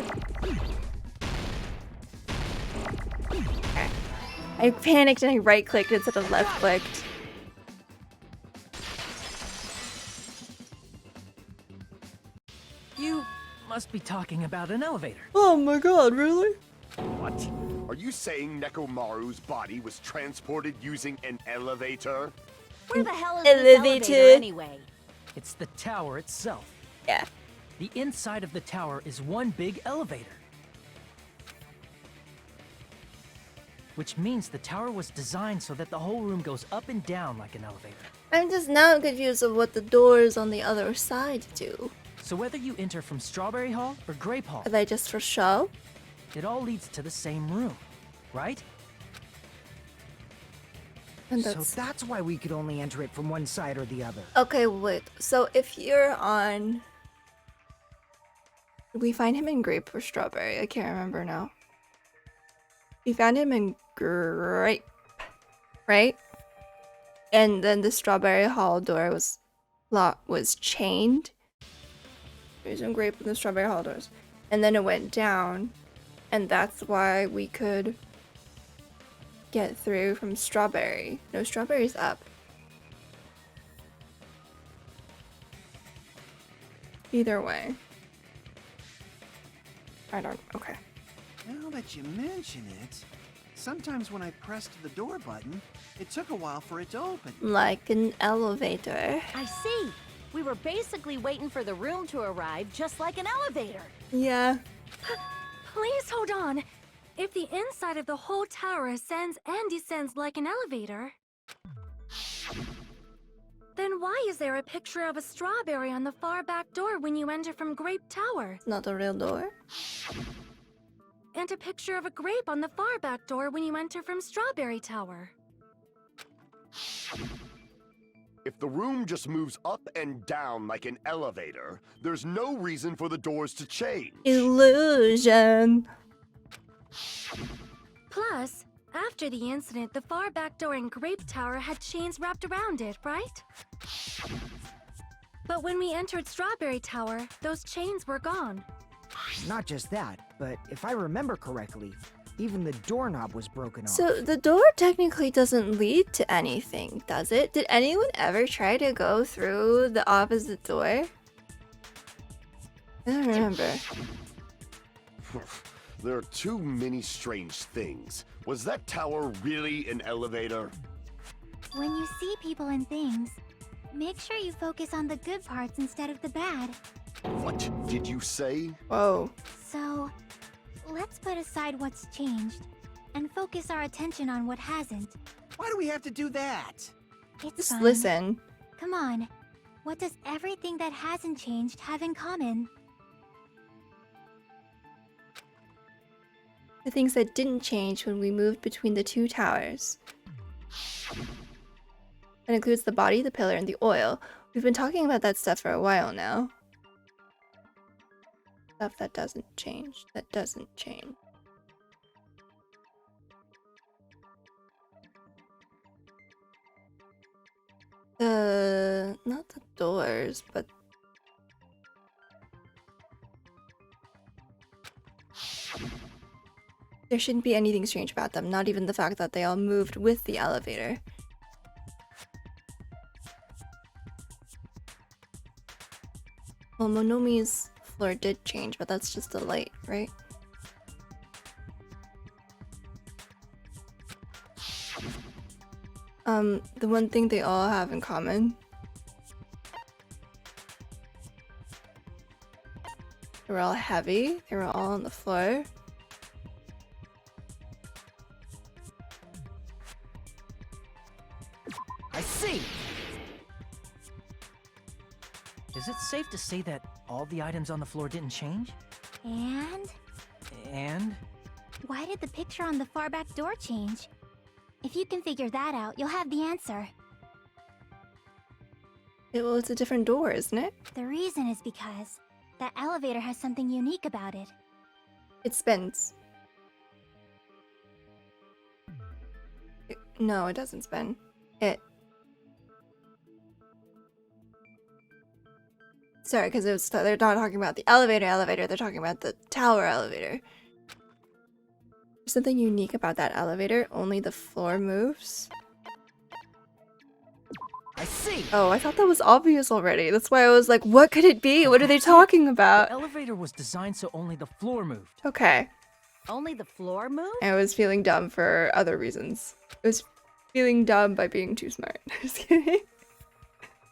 Okay. I panicked and I right-clicked instead of left-clicked. You must be talking about an elevator. Oh my god, really? What? Are you saying Nekomaru's body was transported using an elevator? Where the hell is Elevator. this elevator anyway? It's the tower itself. Yeah. The inside of the tower is one big elevator. Which means the tower was designed so that the whole room goes up and down like an elevator. I'm just now confused of what the doors on the other side do. So whether you enter from Strawberry Hall or Grape Hall, Are they just for show? it all leads to the same room, right? And So that's why we could only enter it from one side or the other. Okay, wait. So if you're on... Did we find him in Grape or Strawberry? I can't remember now. We found him in Grape, right? And then the Strawberry Hall door was chained. It was in Grape with the Strawberry Hall doors. And then it went down. And that's why we could get through from Strawberry. No, Strawberry's up. Either way. I don't... Okay. Now that you mention it, sometimes when I pressed the door button, it took a while for it to open. Like an elevator. I see. We were basically waiting for the room to arrive, just like an elevator. Yeah. Please hold on. If the inside of the whole tower ascends and descends like an elevator, then why is there a picture of a strawberry on the far back door when you enter from Grape Tower? Not a real door. And a picture of a grape on the far back door when you enter from Strawberry Tower. If the room just moves up and down like an elevator, there's no reason for the doors to change. Illusion. Plus, after the incident, the far back door in Grape Tower had chains wrapped around it, right? But when we entered Strawberry Tower, those chains were gone. Not just that, but if I remember correctly, even the doorknob was broken off. So the door technically doesn't lead to anything, does it? Did anyone ever try to go through the opposite door? I don't remember. There are too many strange things. Was that tower really an elevator? When you see people and things, make sure you focus on the good parts instead of the bad. What did you say? Whoa. So, let's put aside what's changed and focus our attention on what hasn't. Why do we have to do that? It's Just fun. listen. Come on. What does everything that hasn't changed have in common? The things that didn't change when we moved between the two towers. That includes the body, the pillar, and the oil. We've been talking about that stuff for a while now. Stuff that doesn't change. That doesn't change. Not the doors, but... There shouldn't be anything strange about them, not even the fact that they all moved with the elevator. Well, Monomi's floor did change, but that's just the light, right? The one thing they all have in common. They were all heavy, they were all on the floor. I see! Is it safe to say that all the items on the floor didn't change? And? And? Why did the picture on the far back door change? If you can figure that out, you'll have the answer. Well, it's a different door, isn't it? The reason is because that elevator has something unique about it. It spins. No, it doesn't spin. Sorry, because they're not talking about the elevator, they're talking about the tower elevator. There's something unique about that elevator, only the floor moves. I see! Oh, I thought that was obvious already. That's why I was like, what could it be? What are they talking about? The elevator was designed so only the floor moved. Okay. Only the floor moved? I was feeling dumb for other reasons. I was feeling dumb by being too smart. Just kidding.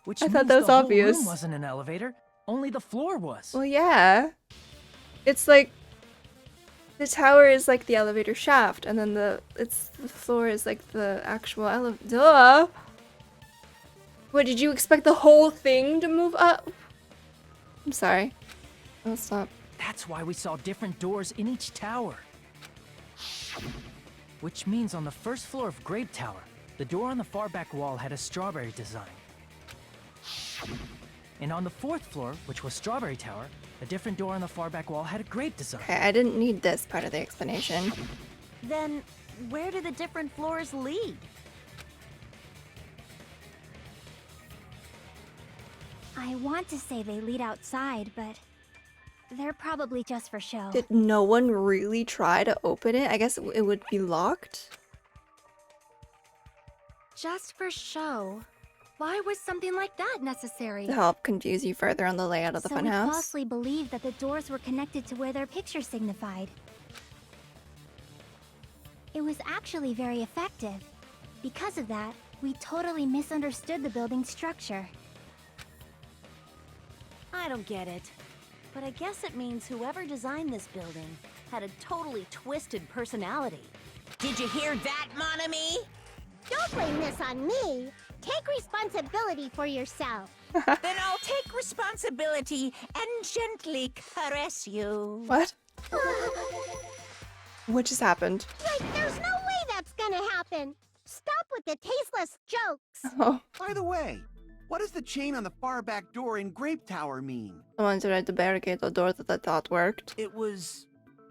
Which I thought means that was the whole obvious. room wasn't an elevator. Only the floor was. Well, yeah. It's like the tower is like the elevator shaft, and then the floor is like the actual elevator. Duh. What, did you expect the whole thing to move up? I'm sorry. I'll stop. That's why we saw different doors in each tower. Which means on the first floor of Grape Tower, the door on the far back wall had a strawberry design. And on the fourth floor, which was Strawberry Tower, a different door on the far back wall had a grape design. Okay, I didn't need this part of the explanation. Then, where do the different floors lead? I want to say they lead outside, but they're probably just for show. Did no one really try to open it? I guess it would be locked. Just for show. Why was something like that necessary? To help confuse you further on the layout of the So we funhouse. falsely believed that the doors were connected to where their picture signified. It was actually very effective. Because of that, we totally misunderstood the building's structure. I don't get it. But I guess it means whoever designed this building had a totally twisted personality. Did you hear that, mon ami? Don't blame this on me. Take responsibility for yourself. Then I'll take responsibility and gently caress you. What? What just happened? Like, there's no way that's gonna happen. Stop with the tasteless jokes. Oh, By the way, what does the chain on the far back door in Grape Tower mean? someone tried to barricade the door that I thought worked. It was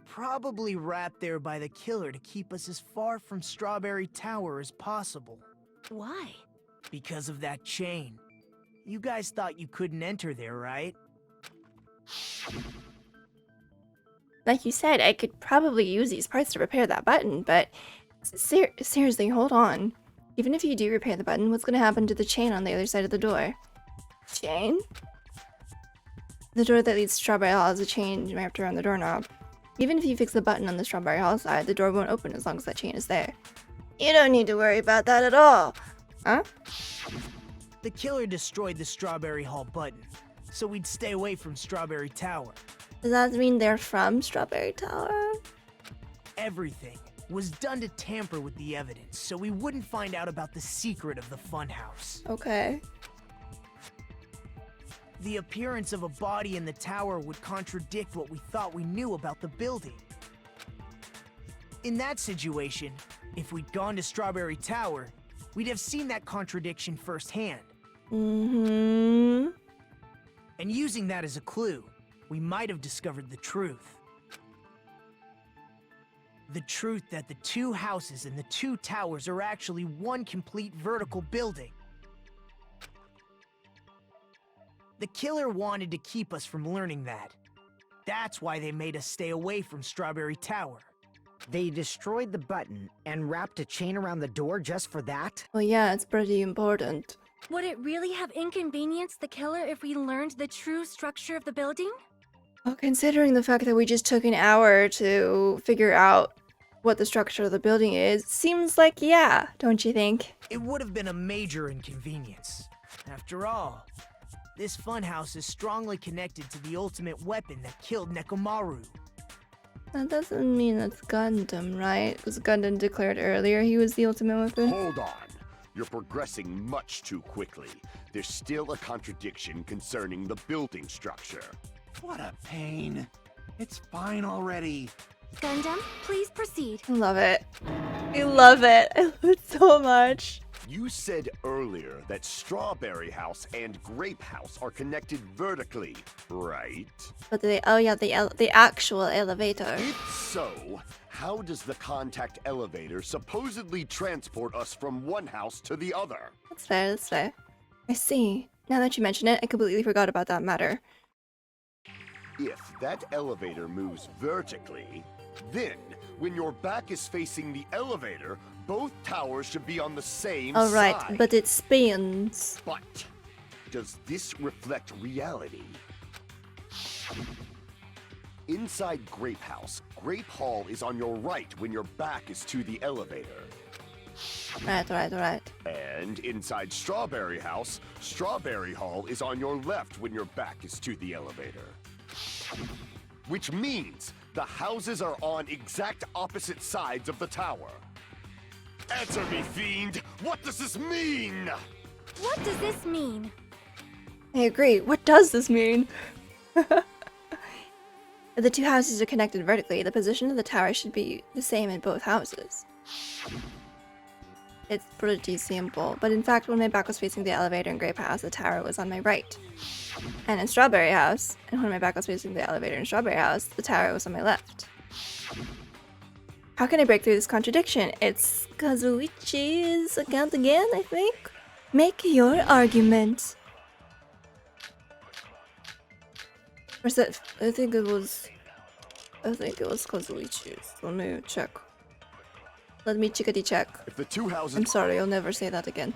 probably wrapped there by the killer to keep us as far from Strawberry Tower as possible. Why? Because of that chain. You guys thought you couldn't enter there, right? Like you said, I could probably use these parts to repair that button, but seriously, hold on. Even if you do repair the button, what's gonna happen to the chain on the other side of the door? Chain? The door that leads to Strawberry Hall has a chain you might have to turn the doorknob. Even if you fix the button on the Strawberry Hall side, the door won't open as long as that chain is there. You don't need to worry about that at all. Huh? The killer destroyed the Strawberry Hall button, so we'd stay away from Strawberry Tower. Does that mean they're from Strawberry Tower? Everything was done to tamper with the evidence, so we wouldn't find out about the secret of the funhouse. Okay. The appearance of a body in the tower would contradict what we thought we knew about the building. In that situation, if we'd gone to Strawberry Tower, we'd have seen that contradiction firsthand. Mm-hmm. And using that as a clue, we might have discovered the truth. The truth that the two houses and the two towers are actually one complete vertical building. The killer wanted to keep us from learning that. That's why they made us stay away from Strawberry Tower. They destroyed the button and wrapped a chain around the door just for that? Well, yeah, it's pretty important. Would it really have inconvenienced the killer if we learned the true structure of the building? Well, considering the fact that we just took an hour to figure out what the structure of the building is, seems like yeah, don't you think? It would have been a major inconvenience. After all, this funhouse is strongly connected to the ultimate weapon that killed Nekomaru. That doesn't mean it's Gundam, right? Because Gundam declared earlier he was the ultimate weapon. Hold on. You're progressing much too quickly. There's still a contradiction concerning the building structure. What a pain. It's fine already. Gundam, please proceed. I love it. I love it. I love it so much. You said earlier that Strawberry House and Grape House are connected vertically, right? But oh yeah, the actual elevator. If so, how does the contact elevator supposedly transport us from one house to the other? That's fair, that's fair. I see. Now that you mention it, I completely forgot about that matter. If that elevator moves vertically, then when your back is facing the elevator, both towers should be on the same side. Alright, but it spins. But does this reflect reality? Inside Grape House, Grape Hall is on your right when your back is to the elevator. Right. And inside Strawberry House, Strawberry Hall is on your left when your back is to the elevator. Which means the houses are on exact opposite sides of the tower. Answer me, fiend! What does this mean? What does this mean? I agree. What does this mean? If the two houses are connected vertically, the position of the tower should be the same in both houses. It's pretty simple, but in fact, when my back was facing the elevator in Grape House, the tower was on my right. And in Strawberry House, and when my back was facing the elevator in Strawberry House, the tower was on my left. How can I break through this contradiction? It's Kazuichi's account again, I think? Make your argument. Or is that, I think it was Kazuichi's. Let me check. Let me chickadee check. If the two houses... I'm sorry, I'll never say that again.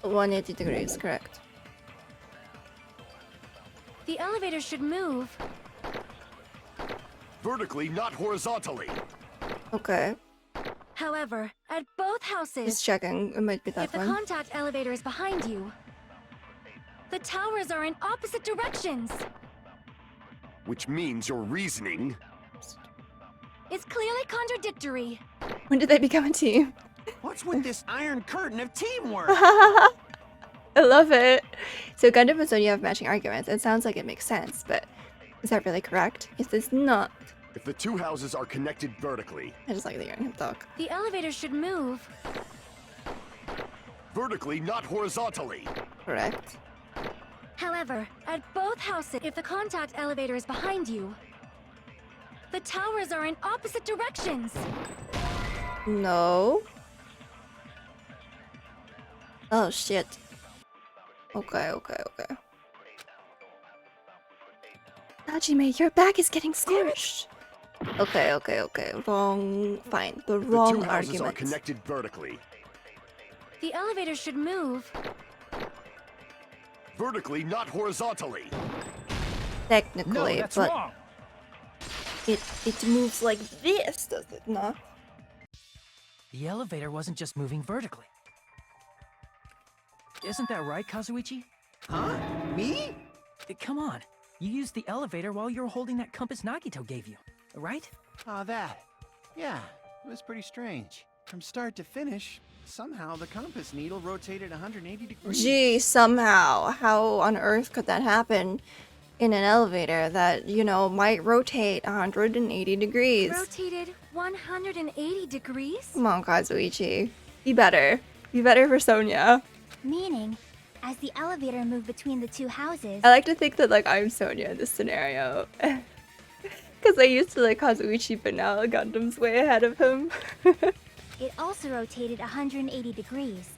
180 degrees, correct. The elevator should move. Vertically, not horizontally. Okay, However, at both houses, just checking. It might be that if the one. contact elevator is behind you, the towers are in opposite directions. Which means your reasoning... It's clearly contradictory. When did they become a team? What's with this iron curtain of teamwork? I love it. So Gundam and Sonia have matching arguments. It sounds like it makes sense, but is that really correct? Is this not? If the two houses are connected vertically... I just like the hearing him talk. The elevator should move. Vertically, not horizontally. Correct. However, at both houses, if the contact elevator is behind you, the towers are in opposite directions. No. Oh shit. Okay. Hajime, your back is getting squished. Okay. Wrong. Fine. The wrong The two houses are argument. connected vertically. The elevator should move. Vertically, not horizontally. Technically, that's but wrong. it moves like this, does it not? The elevator wasn't just moving vertically. Isn't that right, Kazuichi? Huh? Me? Come on. You used the elevator while you were holding that compass Nagito gave you, right? Oh, that. Yeah, it was pretty strange. From start to finish, somehow the compass needle rotated 180 degrees. Gee, somehow. How on earth could that happen in an elevator that, you know, might rotate 180 degrees? Rotated 180 degrees? Come on, Kazuichi. Be better. Be better for Sonia. Meaning, as the elevator moved between the two houses, I like to think that, like, I'm Sonia in this scenario. Because I used to like Kazuichi, but now Gundam's way ahead of him. it also rotated 180 degrees.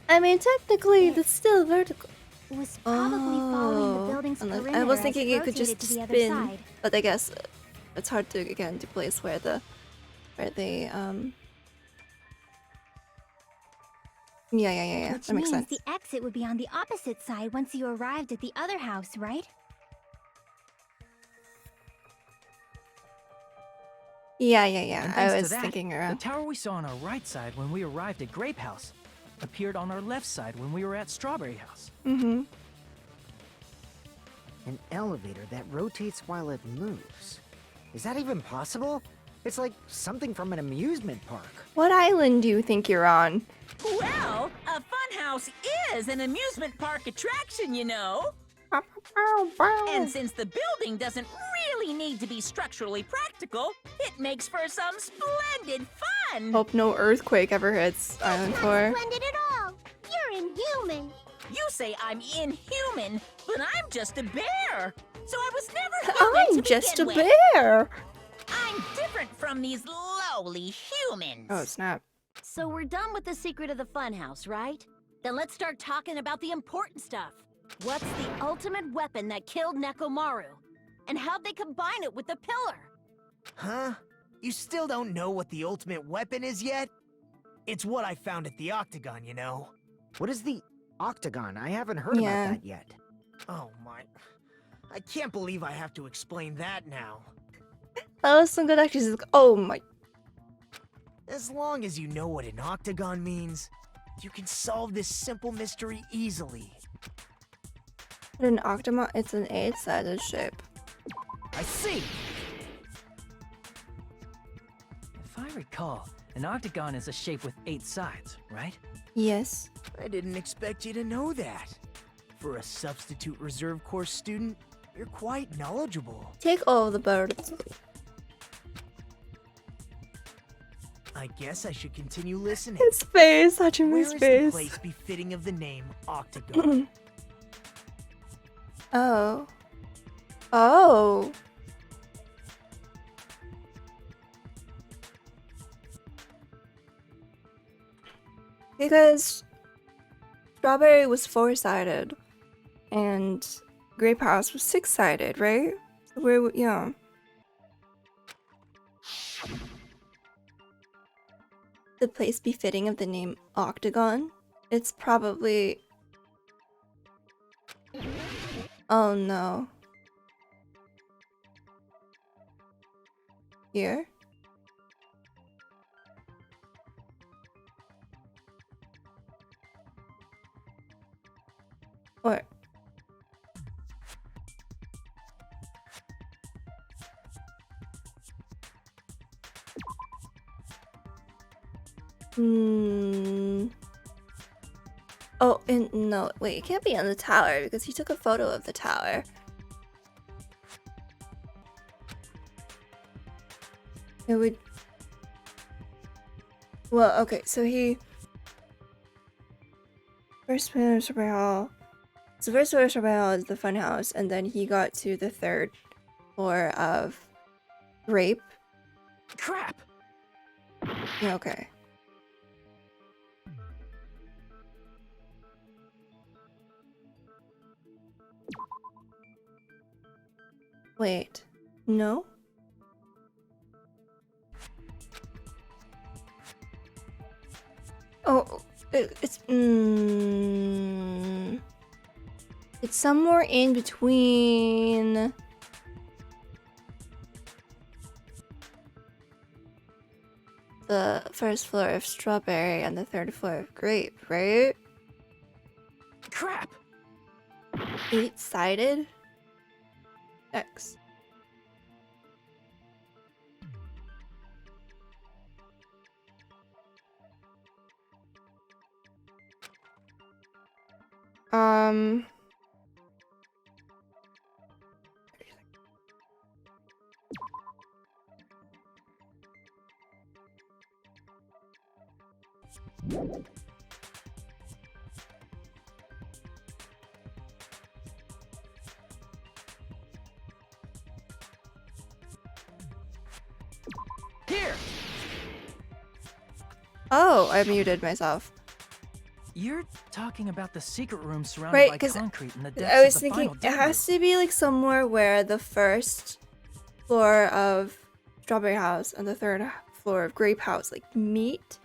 I mean, technically, that's still vertical. It was probably following the building's unless- perimeter I was as thinking it it could just rotated to the other spin, side. but I guess it's hard to again to place where the yeah. Which That makes means sense. the exit would be on the opposite side once you arrived at the other house, right? Yeah. And I thanks to was that, thinking the around. tower we saw on our right side when we arrived at Grape House appeared on our left side when we were at Strawberry House. Mm-hmm. An elevator that rotates while it moves. Is that even possible? It's like something from an amusement park. What island do you think you're on? Well, a funhouse is an amusement park attraction, you know. And since the building doesn't really need to be structurally practical, it makes for some splendid fun. Hope no earthquake ever hits Island 4. Not splendid at all. You're inhuman. You say I'm inhuman, but I'm just a bear. So I was never human I'm to just a begin with. bear. I'm different from these lowly humans. Oh snap! So we're done with the secret of the funhouse, right? Then let's start talking about the important stuff. What's the ultimate weapon that killed Nekomaru? And how'd they combine it with the pillar? Huh? You still don't know what the ultimate weapon is yet? It's what I found at the Octagon, you know. What is the Octagon? I haven't heard Yeah. about that yet. Oh my... I can't believe I have to explain that now. That was some good actions. Oh my! As long as you know what an octagon means, you can solve this simple mystery easily. An octagon. It's an 8-sided shape. I see! If I recall, An octagon is a shape with 8 sides, right? Yes. I didn't expect you to know that. For a substitute reserve course student, you're quite knowledgeable. Take all the birds. I guess I should continue listening. His face, Where Hachime's is the face. place befitting of the name Octagon? Oh. Oh. Because Strawberry was 4-sided and Grape House was 6-sided, right? Where, yeah. The place befitting of the name Octagon? It's probably... Oh no. Here? Or... Oh, and no, wait, it can't be on the tower because he took a photo of the tower. It would... Well, okay, so he... First floor of Strawberry Hall. So first floor of Strawberry Hall is the fun house, and then he got to the 3rd floor of Grape. Crap! Yeah, okay. Wait, no? Oh, it's somewhere in between the 1st floor of Strawberry and the 3rd floor of Grape, right? Crap! 8-sided? X. Here! Oh, I muted myself. You're talking about the secret room surrounded Right, by 'cause concrete in the I depths was of the thinking final it den has to be like somewhere where the 1st floor of Strawberry House and the 3rd floor of Grape House like meet.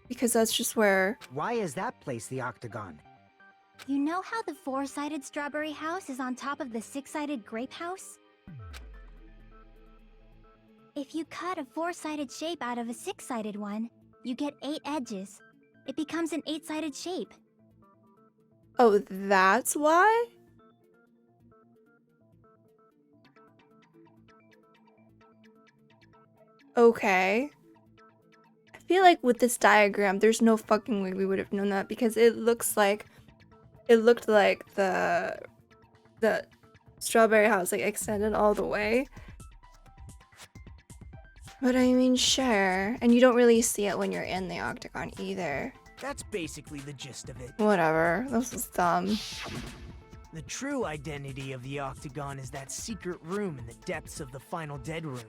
Because that's just where... Why is that place the Octagon? You know how the 4-sided Strawberry House is on top of the 6-sided Grape House? If you cut a 4-sided shape out of a 6-sided one, you get 8 edges. It becomes an 8-sided shape. Oh, that's why? Okay. I feel like with this diagram, there's no fucking way we would have known that because it looked like the Strawberry House like extended all the way. But I mean, sure. And you don't really see it when you're in the Octagon either. That's basically the gist of it. Whatever. This is dumb. The true identity of the Octagon is that secret room in the depths of the final dead room.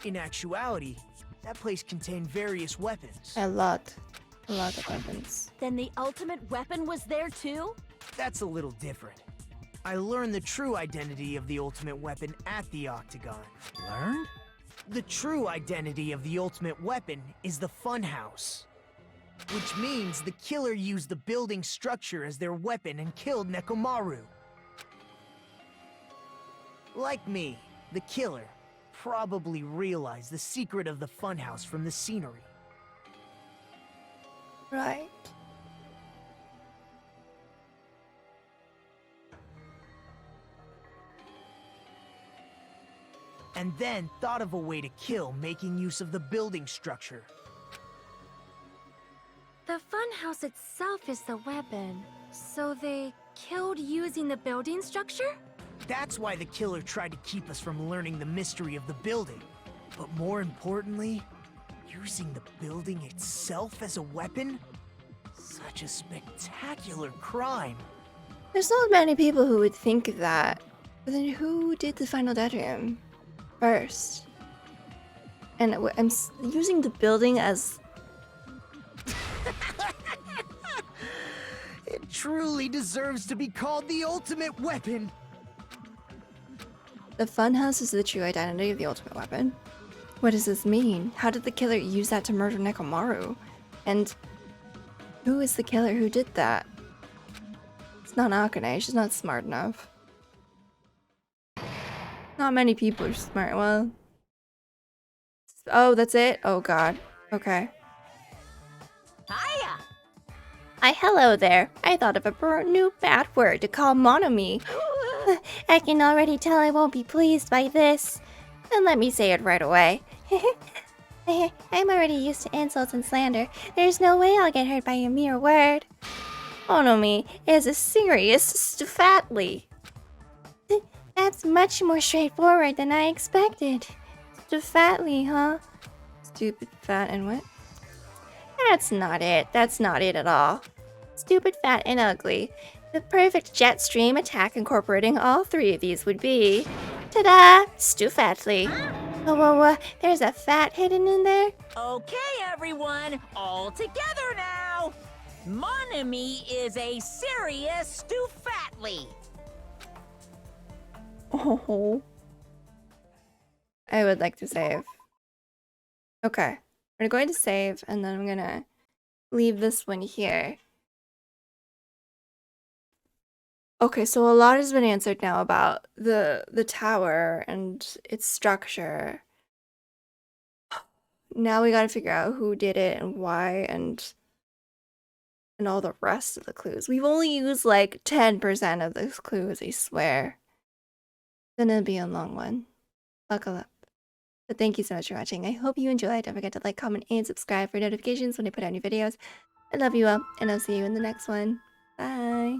In actuality, that place contained various weapons. A lot of weapons. Then the ultimate weapon was there too? That's a little different. I learned the true identity of the ultimate weapon at the Octagon. Learned? The true identity of the ultimate weapon is the funhouse. Which means the killer used the building structure as their weapon and killed Nekomaru. Like me, the killer probably realized the secret of the funhouse from the scenery. Right. and then thought of a way to kill, making use of the building structure. The funhouse itself is the weapon, so they killed using the building structure? That's why the killer tried to keep us from learning the mystery of the building. But more importantly, using the building itself as a weapon? Such a spectacular crime. There's not many people who would think of that. But then who did the final bedroom first? And using the building as... It truly deserves to be called the ultimate weapon. The funhouse is the true identity of the ultimate weapon. What does this mean? How did the killer use that to murder Nekomaru? And who is the killer who did that? It's not Akane, she's not smart enough. Not many people are smart, well... Oh, that's it? Oh god. Okay. Hiya! Hello there. I thought of a new bad word to call Monomi. I can already tell I won't be pleased by this. And let me say it right away. I'm already used to insults and slander. There's no way I'll get hurt by a mere word. Monomi is a serious stufatly. That's much more straightforward than I expected. Stufatly, huh? Stupid, fat, and what? That's not it. That's not it at all. Stupid, fat, and ugly. The perfect jet stream attack incorporating all three of these would be... Ta-da! Stufatly. Oh, there's a fat hidden in there? Okay, everyone, all together now. Monami is a serious stufatly. Oh. I would like to save. Okay. We're going to save, and then I'm gonna leave this one here. Okay, so a lot has been answered now about the tower and its structure. Now we gotta figure out who did it and why and all the rest of the clues. We've only used like 10% of those clues, I swear. It's gonna be a long one. Buckle up. But thank you so much for watching. I hope you enjoyed. Don't forget to like, comment, and subscribe for notifications when I put out new videos. I love you all, and I'll see you in the next one. Bye!